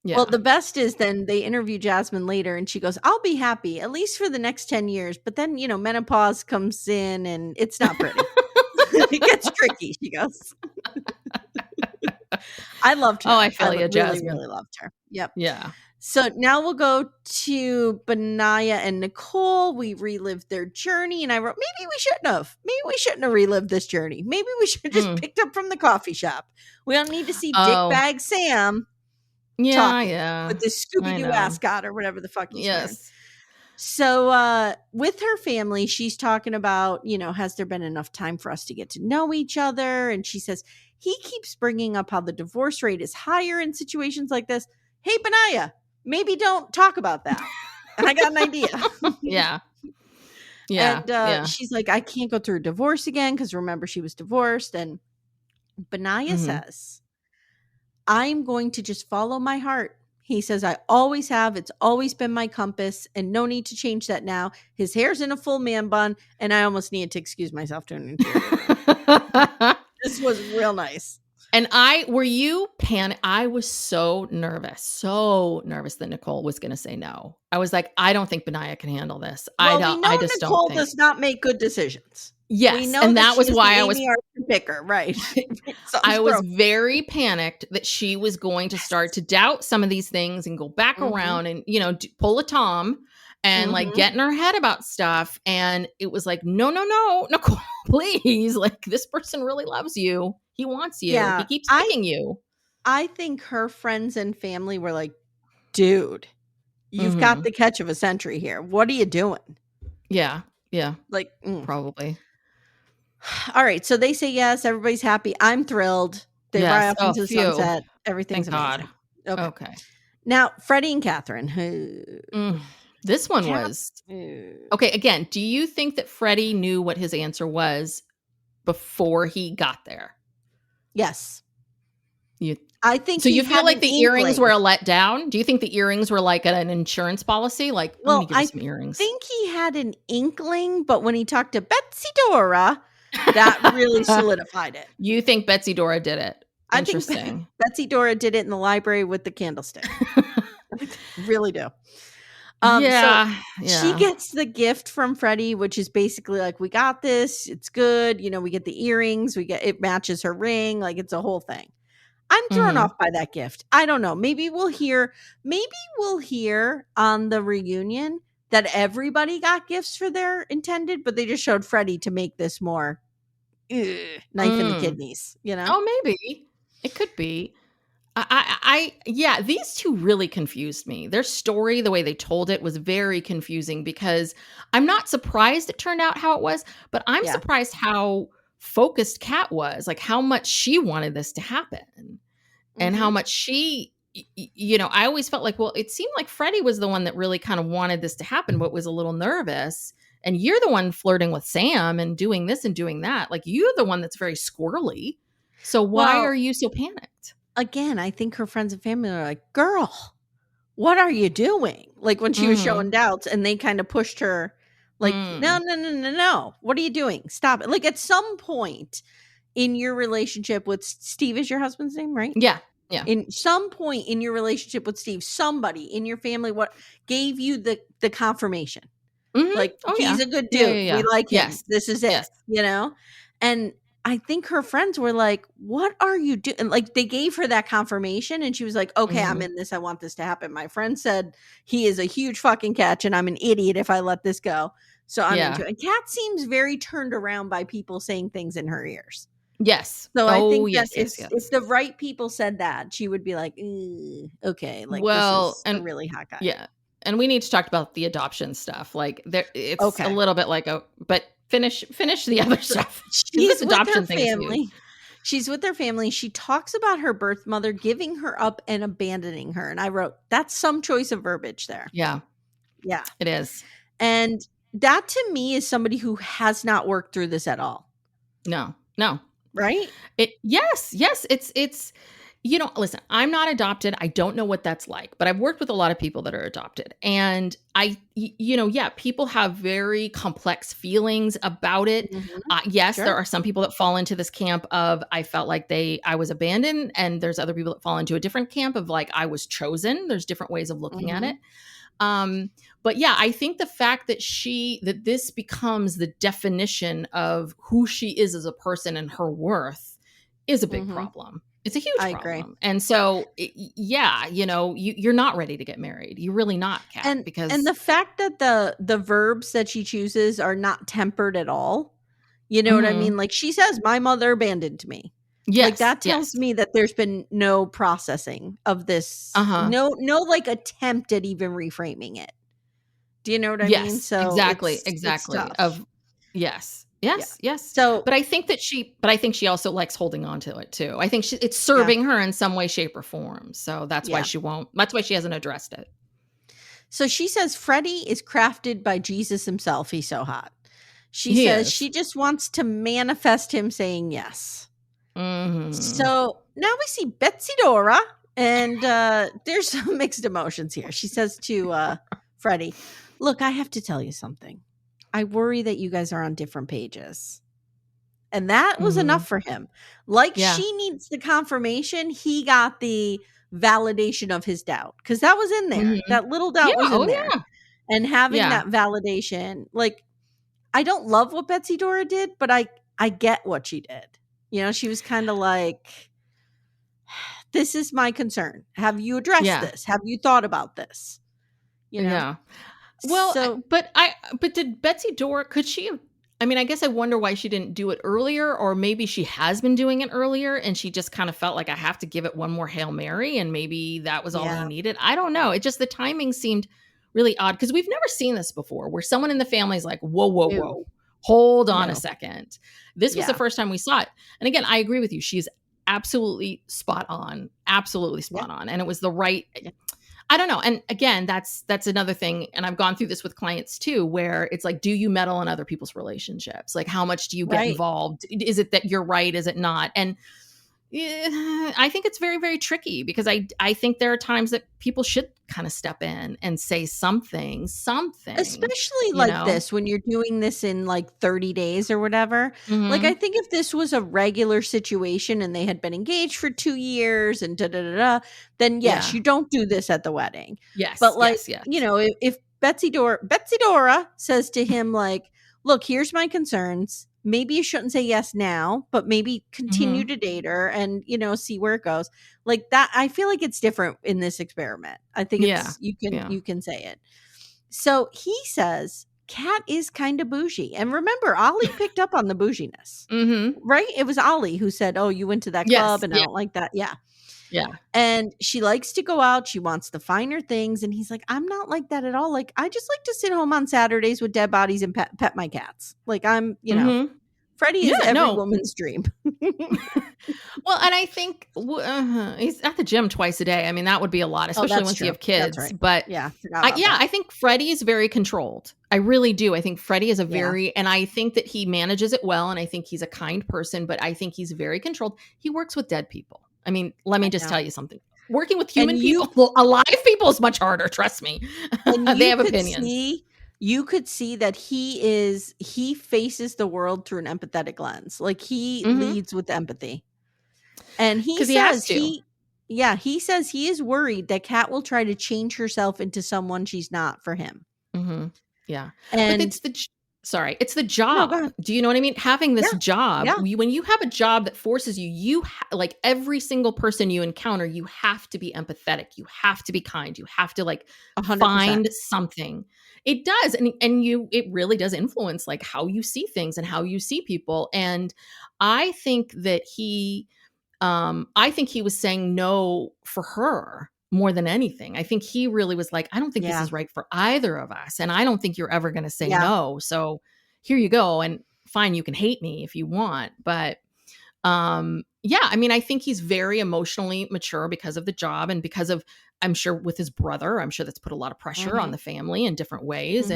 yeah. Well, the best is then they interview Jasmine later and she goes, I'll be happy, at least for the next 10 years. But then, you know, menopause comes in and it's not pretty. It gets tricky, she goes. I loved her. Oh, I feel you, Jasmine. Really loved her. Yep. Yeah. So now we'll go to Benaya and Nicole. We relived their journey. And I wrote, maybe we shouldn't have. Maybe we shouldn't have relived this journey. Maybe we should have just picked up from the coffee shop. We don't need to see Dickbag Sam. Yeah. With this Scooby-Doo ascot or whatever the fuck he's wearing. So with her family, she's talking about, you know, has there been enough time for us to get to know each other? And she says, he keeps bringing up how the divorce rate is higher in situations like this. Hey, Benaya, maybe don't talk about that. And I got an idea. Yeah. And she's like, I can't go through a divorce again because remember, she was divorced. And Benaya says, I'm going to just follow my heart. He says, I always have. It's always been my compass and no need to change that now. His hair's in a full man bun and I almost needed to excuse myself to an interview. This was real nice. And were you panicked? I was so nervous that Nicole was going to say no. I was like, I don't think Benaya can handle this. Well, I just Nicole don't think. does not make good decisions. Yes, we know and that was why I was picker, right? I was very panicked that she was going to start to doubt some of these things and go back around and, you know, pull a Tom and like get in her head about stuff. And it was like, no, Nicole, please. Like this person really loves you. He wants you. Yeah, he keeps picking you. I think her friends and family were like, dude, you've got the catch of a century here. What are you doing? Yeah. Like, probably. All right. So they say yes. Everybody's happy. I'm thrilled. They ride off into the sunset. Everything's amazing. God. Okay. Now, Freddie and Catherine. This one was. Okay. Again, do you think that Freddie knew what his answer was before he got there? Yes. I think so. You feel like the earrings were a letdown? Do you think the earrings were like an insurance policy? Like, let me give you some earrings. I think he had an inkling, but when he talked to Betsy Dora, that really solidified it. You think Betsy Dora did it? Interesting. I think Betsy Dora did it in the library with the candlestick. Really do. So she gets the gift from Freddie, which is basically like, we got this. It's good. You know, we get the earrings. It matches her ring. Like it's a whole thing. I'm thrown off by that gift. I don't know. Maybe we'll hear on the reunion that everybody got gifts for their intended, but they just showed Freddie to make this more knife in the kidneys, you know? Oh, maybe. It could be. Yeah, these two really confused me. Their story, the way they told it, was very confusing because I'm not surprised it turned out how it was, but I'm Yeah. surprised how focused Kat was, like how much she wanted this to happen and how much she, I always felt like, well, it seemed like Freddie was the one that really kind of wanted this to happen, but was a little nervous. And you're the one flirting with Sam and doing this and doing that. Like you're the one that's very squirrely. So why are you so panicked? Again, I think her friends and family are like, girl, what are you doing? Like when she was showing doubts and they kind of pushed her like, no. What are you doing? Stop it. Like at some point in your relationship with Steve is your husband's name, right? Yeah. Yeah. In some point in your relationship with Steve, somebody in your family what gave you the confirmation. Like he's a good dude. We like him. Yes. This is it. Yes. And I think her friends were like, what are you doing? And like they gave her that confirmation and she was like, okay, I'm in this. I want this to happen. My friend said he is a huge fucking catch and I'm an idiot if I let this go. So I'm into it. And Kat seems very turned around by people saying things in her ears. Yes. So I think that if the right people said that, she would be like, okay, like this is a really hot guy. Yeah. And we need to talk about the adoption stuff. Like it's a little bit like but finish the other stuff. She's with her family. She's with her family. She talks about her birth mother giving her up and abandoning her. And I wrote, that's some choice of verbiage there. Yeah. Yeah. It is. And that to me is somebody who has not worked through this at all. No. Right? Yes. It's listen, I'm not adopted. I don't know what that's like, but I've worked with a lot of people that are adopted. And people have very complex feelings about it. Yes, there are some people that fall into this camp of, I felt like I was abandoned. And there's other people that fall into a different camp of like, I was chosen. There's different ways of looking at it. But yeah, I think the fact that this becomes the definition of who she is as a person and her worth is a big problem. It's a huge problem. Agree. And so, you're not ready to get married. You're really not, Kat. And the fact that the verbs that she chooses are not tempered at all. You know what I mean? Like she says, my mother abandoned me. Yes. Like that tells me that there's been no processing of this. No like attempt at even reframing it. Do you know what I mean? So exactly. Yes. So, but I think she also likes holding on to it too. I think it's serving her in some way, shape, or form. So that's why that's why she hasn't addressed it. So she says Freddie is crafted by Jesus himself. He's so hot. She says she just wants to manifest him saying yes. So now we see Betsy Dora, and there's some mixed emotions here. She says to Freddie, look, I have to tell you something. I worry that you guys are on different pages. And that was enough for him. Like she needs the confirmation. He got the validation of his doubt because that was in there. That little doubt was in there. And having that validation, like, I don't love what Betsy Dora did, but I get what she did. She was kind of like, this is my concern. Have you addressed this? Have you thought about this? Yeah. Well, but did Betsy Dora, could she have, I guess I wonder why she didn't do it earlier, or maybe she has been doing it earlier and she just kind of felt like I have to give it one more Hail Mary and maybe that was all he needed. I don't know. It just, the timing seemed really odd because we've never seen this before where someone in the family is like, whoa, hold on a second. This was the first time we saw it. And again, I agree with you. She's absolutely spot on. And it was the right, I don't know. And again, that's another thing. And I've gone through this with clients too, where it's like, do you meddle in other people's relationships? Like, how much do you get involved? Is it that you're right? Is it not? And I think it's very, very tricky because I think there are times that people should kind of step in and say something, especially like this, when you're doing this in like 30 days or whatever. Like, I think if this was a regular situation and they had been engaged for 2 years and then yes, you don't do this at the wedding. Yes. But like, if Betsy Dora says to him, like, look, here's my concerns. Maybe you shouldn't say yes now, but maybe continue to date her and, see where it goes. Like that. I feel like it's different in this experiment. I think you can say it. So he says, Kat is kind of bougie. And remember, Ollie picked up on the bouginess, right? It was Ollie who said, oh, you went to that club and I don't like that. Yeah. Yeah. And she likes to go out. She wants the finer things. And he's like, I'm not like that at all. Like, I just like to sit home on Saturdays with dead bodies and pet my cats. Like, I'm, Mm-hmm. Freddie is Yeah, every no. woman's dream. Well, and I think he's at the gym twice a day. I mean, that would be a lot, especially once you have kids. That's right. But Yeah, forgot about that. I think Freddie is very controlled. I really do. I think Freddie is and I think that he manages it well, and I think he's a kind person, but I think he's very controlled. He works with dead people. I mean, let me just tell you something. Working with human people, alive people is much harder, trust me. They have opinions. You could see that he faces the world through an empathetic lens. Like he leads with empathy. And he says he says he is worried that Kat will try to change herself into someone she's not for him. Mm-hmm. Yeah. And but it's the job. No, do you know what I mean? Having this job, when you have a job that forces you, like every single person you encounter, you have to be empathetic. You have to be kind. You have to 100%. Find something. It does. And it really does influence like how you see things and how you see people. And I think that he was saying no for her more than anything. I think he really was like, I don't think this is right for either of us. And I don't think you're ever going to say no. So here you go. And fine, you can hate me if you want. But I mean, I think he's very emotionally mature because of the job and because of, I'm sure with his brother, I'm sure that's put a lot of pressure on the family in different ways.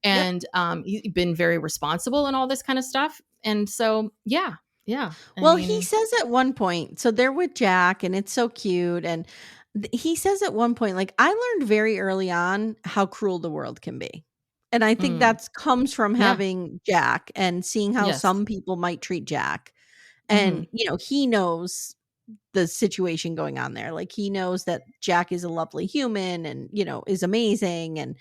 And he's been very responsible and all this kind of stuff. And so, yeah. Well, he says at one point, so they're with Jack and it's so cute. And he says at one point, like, I learned very early on how cruel the world can be. And I think that comes from having Jack and seeing how some people might treat Jack. And, he knows the situation going on there. Like he knows that Jack is a lovely human and, is amazing. And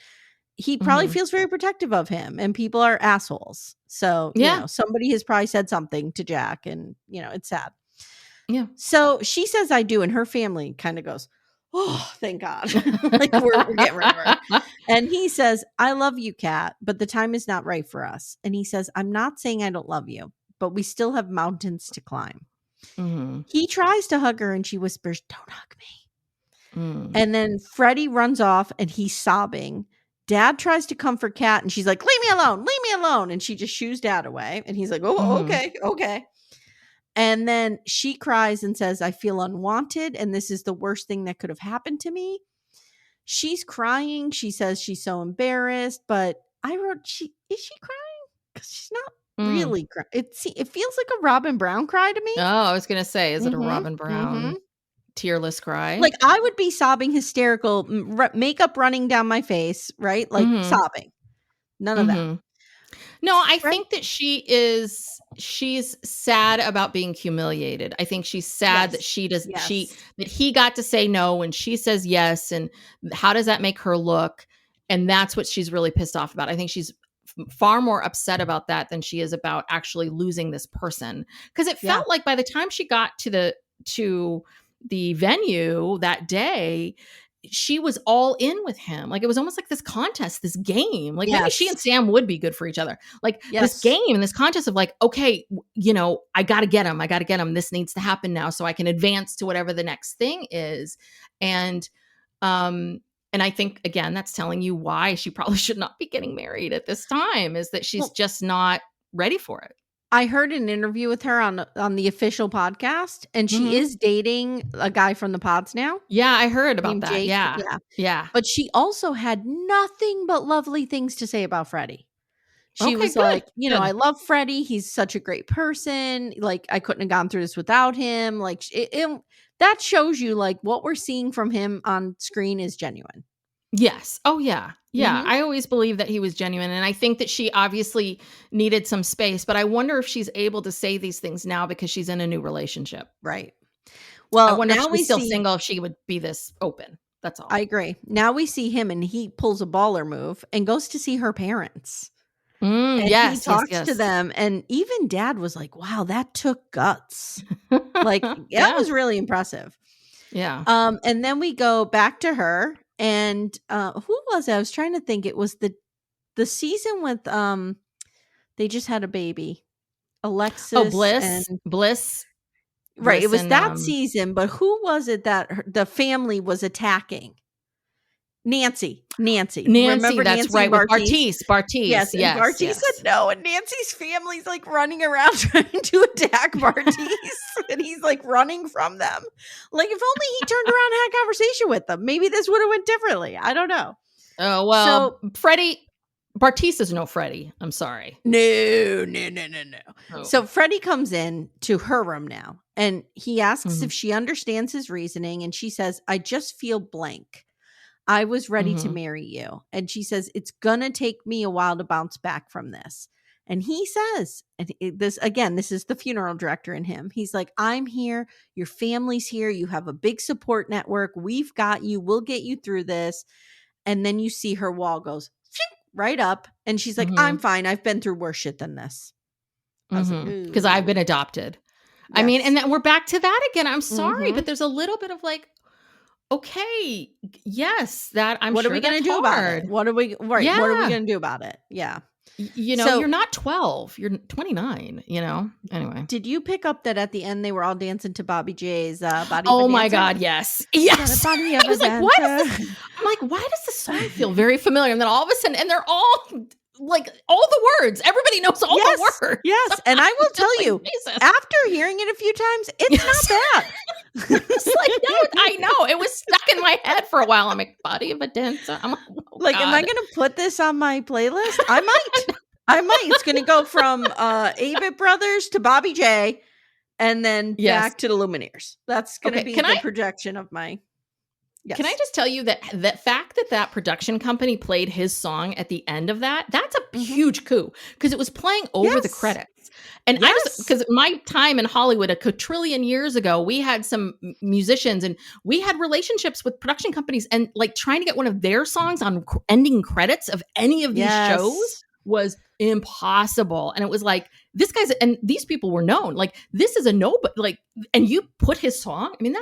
he probably feels very protective of him and people are assholes. So, somebody has probably said something to Jack and, it's sad. Yeah. So she says, I do. And her family kind of goes, oh, thank God. Like we're getting rid of her. And he says, I love you, Kat, but the time is not right for us. And he says, I'm not saying I don't love you, but we still have mountains to climb. He tries to hug her and she whispers, don't hug me. And then Freddie runs off and he's sobbing. Dad tries to comfort Kat and she's like, leave me alone. And she just shoos Dad away. And he's like, oh, okay. And then she cries and says, I feel unwanted. And this is the worst thing that could have happened to me. She's crying. She says she's so embarrassed, but I wrote, is she crying? Because she's not really crying. It feels like a Robin Brown cry to me. Oh, I was going to say, is it a Robin Brown tearless cry? Like I would be sobbing hysterical, makeup running down my face, right? Like sobbing. None of that. No, I think that she's sad about being humiliated. I think she's sad that that he got to say no when she says yes. And how does that make her look? And that's what she's really pissed off about. I think she's far more upset about that than she is about actually losing this person. Because it felt like by the time she got to the venue that day, she was all in with him. Like it was almost like this contest, this game. Like maybe she and Sam would be good for each other. Like this game and this contest of like, okay, I got to get him. This needs to happen now so I can advance to whatever the next thing is. And I think, again, that's telling you why she probably should not be getting married at this time, is that she's just not ready for it. I heard an interview with her on the official podcast, and she is dating a guy from the pods now. Yeah, I heard about that. Jake. Yeah. But she also had nothing but lovely things to say about Freddie. She was like, I love Freddie. He's such a great person. Like, I couldn't have gone through this without him. Like, that shows you, like, what we're seeing from him on screen is genuine. Yes. Oh, yeah. Yeah. I always believed that he was genuine. And I think that she obviously needed some space, but I wonder if she's able to say these things now because she's in a new relationship. Right. Well, I wonder if she's still single, if she would be this open. That's all. I agree. Now we see him and he pulls a baller move and goes to see her parents. And he talks to them. And even Dad was like, wow, that took guts. Like, that was really impressive. Yeah. And then we go back to her. And who was it? I was trying to think. It was the season with they just had a baby. Alexis. Oh, Bliss. Bliss. Right. It was Listen, that season, but who was it that the family was attacking? Nancy. Remember that's Nancy right, and with Bartiz? Bartiz. Yes, and Yes, Bartiz yes. said no, and Nancy's family's like running around trying to attack Bartiz, and he's like running from them. Like, if only he turned around and had a conversation with them, maybe this would have went differently. I don't know. Oh, well, Bartiz is no Freddie. I'm sorry. No. Oh. So Freddie comes in to her room now, and he asks if she understands his reasoning, and she says, I just feel blank. I was ready to marry you. And she says, it's going to take me a while to bounce back from this. And he says, and this is the funeral director in him. He's like, I'm here. Your family's here. You have a big support network. We've got you. We'll get you through this. And then you see her wall goes right up. And she's like, I'm fine. I've been through worse shit than this. Because I've been adopted. Yes. I mean, and then we're back to that again. I'm sorry, but there's a little bit of like, okay, yes, that I'm what sure are we going to do about it? What are we What are we going to do about it? Yeah. You know, you're not 12, you're 29, you know? Anyway. Did you pick up that at the end they were all dancing to Bobby J's Body Oh of a my Dancer? God, yes. Yes. Body of I was a like, dancer. I'm like, why does this song feel very familiar? And then all of a sudden, and they're all like all the words. Everybody knows all the words. Yes. And I will tell you, after hearing it a few times, it's not bad. It's like, no, I know. It was stuck in my head for a while. I'm like, Body of a Dancer. I'm like, am I going to put this on my playlist? I might. It's going to go from Avett Brothers to Bobby J, and then back to the Lumineers. That's going to be the projection of my. Yes. Can I just tell you that fact that production company played his song at the end of that's a huge coup, because it was playing over the credits. And because my time in Hollywood a quadrillion years ago, we had some musicians and we had relationships with production companies, and like trying to get one of their songs on ending credits of any of these shows was impossible. And it was like, this guy's, and these people were known, like, this is a no, but like, and you put his song. I mean,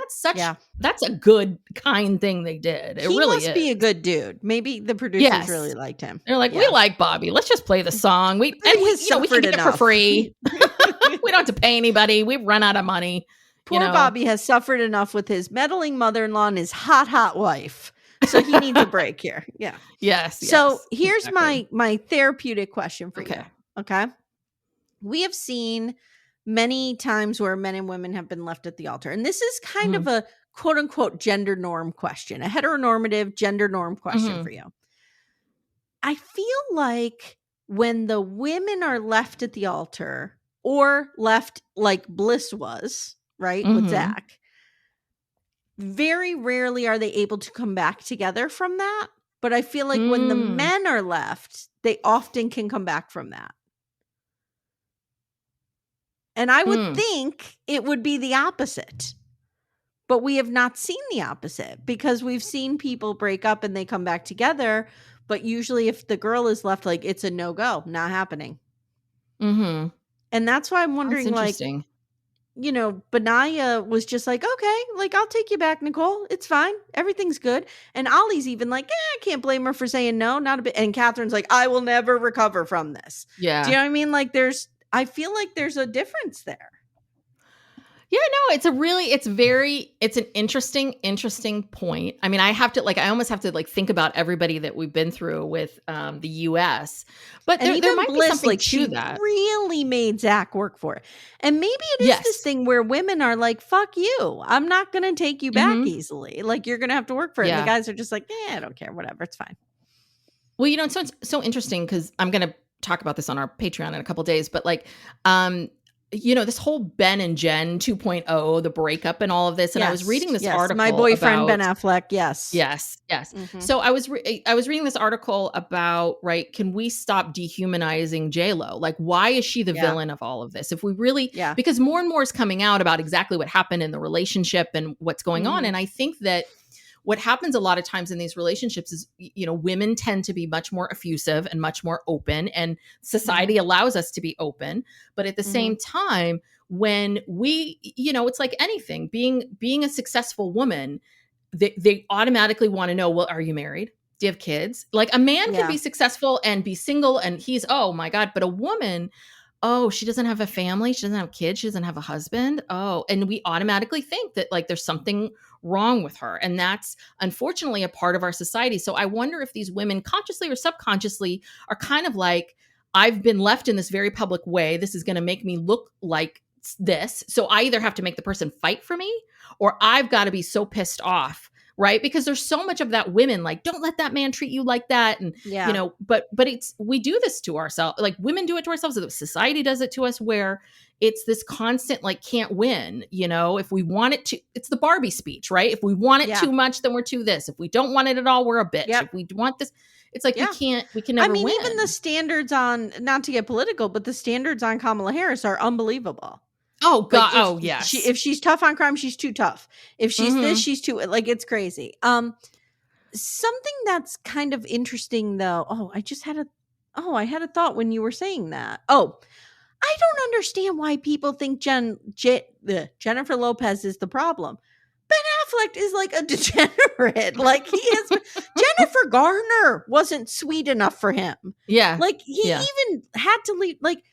that's a good, kind thing they did. It really must be a good dude. Maybe the producers really liked him. They're like, we like Bobby. Let's just play the song. We can get it for free. We don't have to pay anybody. We've run out of money. Poor Bobby has suffered enough with his meddling mother-in-law and his hot wife. So he needs a break here. Yeah. Yes. So here's my therapeutic question for you. Okay. We have seen many times where men and women have been left at the altar. And this is kind of a quote unquote gender norm question, a heteronormative gender norm question for you. I feel like when the women are left at the altar, or left like Bliss was, right, with Zach, very rarely are they able to come back together from that. But I feel like when the men are left, they often can come back from that. And I would think it would be the opposite. But we have not seen the opposite, because we've seen people break up and they come back together. But usually if the girl is left, like, it's a no-go, not happening. Mm-hmm. And that's why I'm wondering, like, you know, Benaya was just like, okay, like, I'll take you back, Nicole. It's fine. Everything's good. And Ollie's even like, I can't blame her for saying no, not a bit. And Catherine's like, I will never recover from this. Yeah. Do you know what I mean? Like, I feel like there's a difference there. Yeah, no, it's an interesting point. I mean, I almost have to like think about everybody that we've been through with the US, but there might be something to that. Really made Zach work for it. And maybe it is this thing where women are like, fuck you. I'm not going to take you back easily. Like, you're going to have to work for it. Yeah. And the guys are just like, I don't care. Whatever. It's fine. Well, you know, it's so interesting, because I'm going to talk about this on our Patreon in a couple of days, but like, you know, this whole Ben and Jen 2.0, the breakup and all of this. And I was reading this article. My boyfriend, Ben Affleck. Yes. Mm-hmm. So I was reading this article about, can we stop dehumanizing J-Lo? Like, why is she the villain of all of this? If we really, because more and more is coming out about exactly what happened in the relationship and what's going on. And I think that what happens a lot of times in these relationships is, you know, women tend to be much more effusive and much more open, and society allows us to be open. But at the same time, when we, you know, it's like anything, being a successful woman, they automatically want to know, well, are you married? Do you have kids? Like, a man can be successful and be single and he's, oh my God. But a woman, oh, she doesn't have a family, she doesn't have kids, she doesn't have a husband. Oh, and we automatically think that like there's something wrong with her. And that's unfortunately a part of our society. So I wonder if these women consciously or subconsciously are kind of like, I've been left in this very public way. This is going to make me look like this. So I either have to make the person fight for me, or I've got to be so pissed off, right? Because there's so much of that women like, don't let that man treat you like that. And, you know, but it's, we do this to ourselves. Like women do it to ourselves. Society does it to us, where it's this constant, like, can't win, you know, if we want it to, it's the Barbie speech, right? If we want it too much, then we're too this. If we don't want it at all, we're a bitch. If we want this, it's like, we can never win. Even the standards on, not to get political, but the standards on Kamala Harris are unbelievable. Oh God! Like yes. If she's tough on crime, she's too tough. If she's this, she's too, like, it's crazy. Something that's kind of interesting though. I had a thought when you were saying that. Oh, I don't understand why people think Jennifer Lopez is the problem. Ben Affleck is like a degenerate. Like he is. Jennifer Garner wasn't sweet enough for him. Yeah. Like he even had to leave. Like,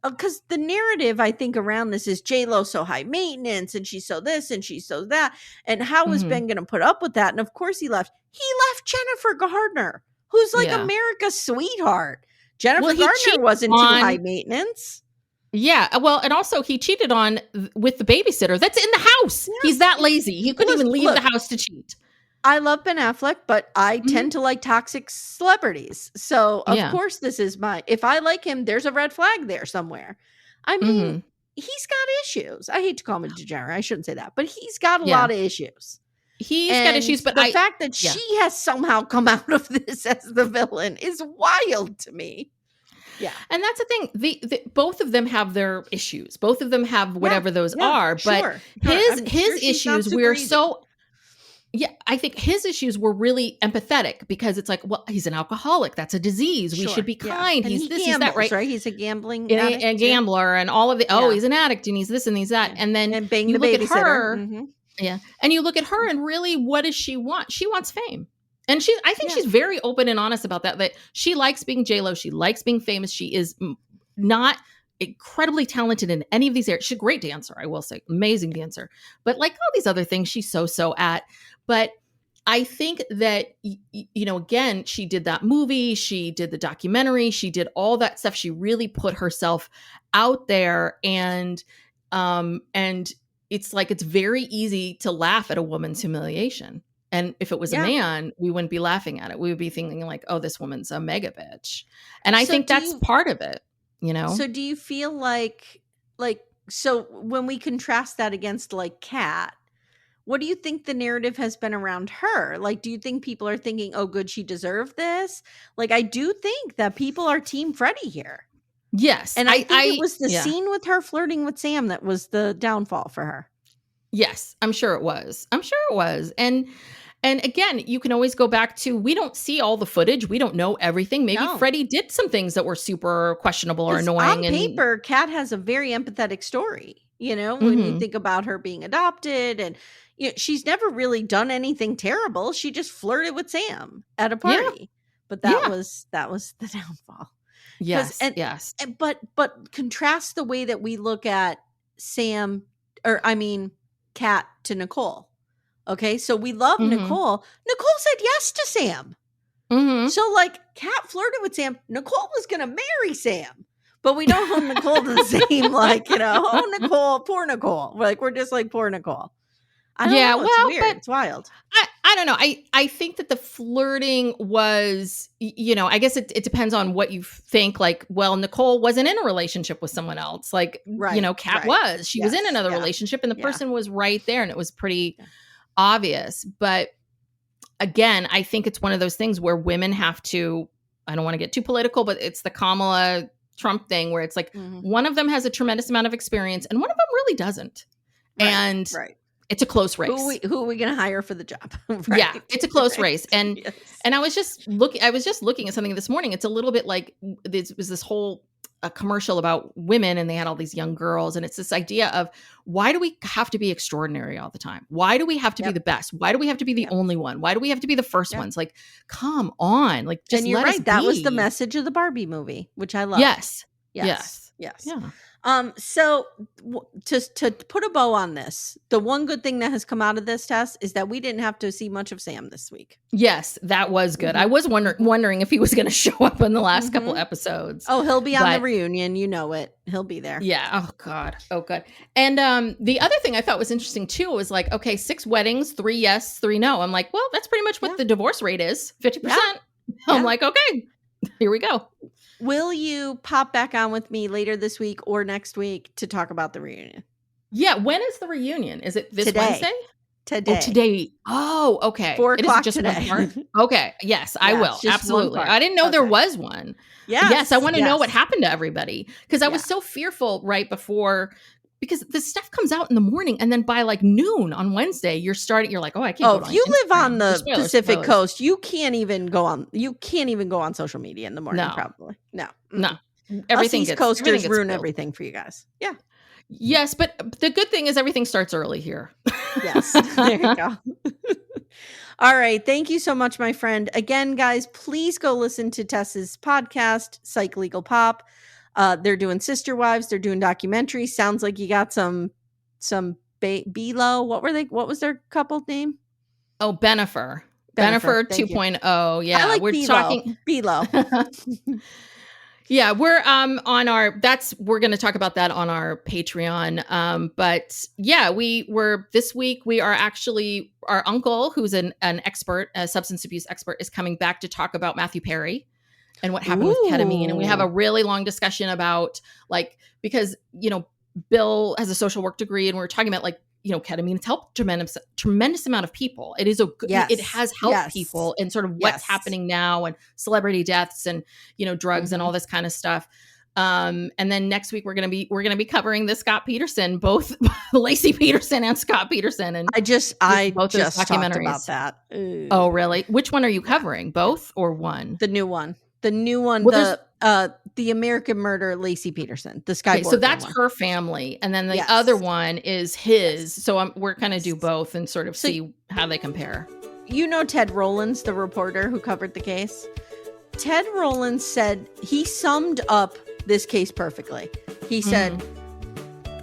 because the narrative, I think, around this is J-Lo so high maintenance and she's so this and she's so that. And how is Ben going to put up with that? And of course he left. He left Jennifer Garner, who's like America's sweetheart. Jennifer Garner wasn't too high maintenance. Yeah. Well, and also he cheated with the babysitter that's in the house. Yeah. He's that lazy. He couldn't even leave the house to cheat. I love Ben Affleck, but I tend to like toxic celebrities. So, of course, this is if I like him, there's a red flag there somewhere. I mean, he's got issues. I hate to call him a degenerate. I shouldn't say that, but he's got a lot of issues. He's got issues, but the fact that she has somehow come out of this as the villain is wild to me. Yeah. And that's the thing. Both of them have their issues. Both of them have whatever those are. But his issues, we're so... Yeah, I think his issues were really empathetic because it's like, well, he's an alcoholic. That's a disease. We should be kind. He's this, he's that, right? He's a gambling addict, a gambler and all of the, he's an addict and he's this and he's that. And then you look at her. And you look at her and really, what does she want? She wants fame. And I think she's very open and honest about that she likes being J-Lo. She likes being famous. She is not incredibly talented in any of these areas. She's a great dancer, I will say, amazing dancer. But like all these other things, she's so at. But I think that, you know, again, she did that movie, she did the documentary, she did all that stuff. She really put herself out there, and it's like, it's very easy to laugh at a woman's humiliation. And if it was a man, we wouldn't be laughing at it. We would be thinking like, oh, this woman's a mega bitch. And I think that's part of it, you know? So do you feel like, so when we contrast that against like Kat, what do you think the narrative has been around her? Like, do you think people are thinking, oh, good, she deserved this? Like, I do think that people are Team Freddie here. Yes. And I think it was the scene with her flirting with Sam that was the downfall for her. Yes, I'm sure it was. And again, you can always go back to, we don't see all the footage. We don't know everything. Maybe Freddie did some things that were super questionable or annoying. On paper, Kat has a very empathetic story, you know, when you think about her being adopted, and you know, she's never really done anything terrible. She just flirted with Sam at a party. Yeah. But that was the downfall. Yes. Yes. But contrast the way that we look at Kat to Nicole. Okay, so we love Nicole. Nicole said yes to Sam. So like, Kat flirted with Sam. Nicole was gonna marry Sam, but we don't hold Nicole to the same, like, you know, oh, Nicole, poor Nicole. Like, we're just like, poor Nicole. I don't know. It's weird. But it's wild. I don't know. I think that the flirting was, you know, I guess it depends on what you think. Like, well, Nicole wasn't in a relationship with someone else. Like, you know, Kat was. She was in another relationship, and the person was right there, and it was pretty obvious. But again, I think it's one of those things where women have to, I don't want to get too political, but it's the Kamala Trump thing where it's like one of them has a tremendous amount of experience and one of them really doesn't. And it's a close race. Who are we going to hire for the job? Yeah, it's a close race. And and I was just looking at something this morning. It's a little bit like this whole a commercial about women, and they had all these young girls, and it's this idea of, why do we have to be extraordinary all the time? Why do we have to be the best? Why do we have to be the only one? Why do we have to be the first ones? Like, come on, like, just and you're let right. us That be. was the message of the Barbie movie, which I love. Yes. Yes. Yeah. So to put a bow on this, the one good thing that has come out of this test is that we didn't have to see much of Sam this week. Yes, that was good. I was wondering if he was going to show up in the last couple episodes. Oh, he'll be on the reunion. You know it. He'll be there. Yeah. Oh God. Oh good. And the other thing I thought was interesting too was like, okay, 6 weddings, 3 yes, 3 no. I'm like, well, that's pretty much what the divorce rate is, 50%. Yeah. I'm like, okay, here we go. Will you pop back on with me later this week or next week to talk about the reunion? Yeah. When is the reunion? Is it this Wednesday? Today. Oh, today. Oh, okay. 4 o'clock just today. One part? Okay. Yes, I will. Absolutely. I didn't know there was one. Yes. I want to know what happened to everybody because I was so fearful right before because the stuff comes out in the morning and then by like noon on Wednesday, you're like, oh, I can't go if you live on the Pacific coast, you can't even go on social media in the morning, probably. No. Everything Us East Coasters ruin everything for you guys. Yeah. Yes, but the good thing is everything starts early here. Yes. There you go. All right. Thank you so much, my friend. Again, guys, please go listen to Tess's podcast, Psych Legal Pop. They're doing Sister Wives. They're doing documentaries. Sounds like you got some Belo. What was their couple name? Oh, Benifer 2.0. Yeah. I like we're talking Belo. Yeah, we're we're going to talk about that on our Patreon. But yeah, this week we are actually, our uncle, who's an expert, a substance abuse expert, is coming back to talk about Matthew Perry and what happened with ketamine. And we have a really long discussion about because, Bill has a social work degree and we're talking about ketamine has helped tremendous amount of people. It is it has helped people in sort of what's happening now and celebrity deaths and, drugs and all this kind of stuff. And then next week we're going to be covering the Scott Peterson, both Lacey Peterson and Scott Peterson. And I just talked about that. Ooh. Oh, really? Which one are you covering? Both or one? The new one. The American Murder, Lacey Peterson, the Skyborg. Okay, so that's her family, and then the other one is his. So we're going to do both and sort of see how they compare. Ted Rollins, the reporter who covered the case. Ted Rollins said he summed up this case perfectly. He said,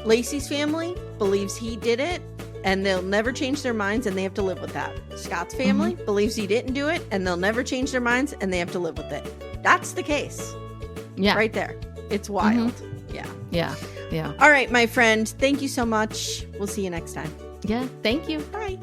Lacey's family believes he did it, and they'll never change their minds, and they have to live with that. Scott's family believes he didn't do it, and they'll never change their minds, and they have to live with it. That's the case. Yeah. Right there. It's wild. Yeah. All right, my friend. Thank you so much. We'll see you next time. Yeah. Thank you. Bye.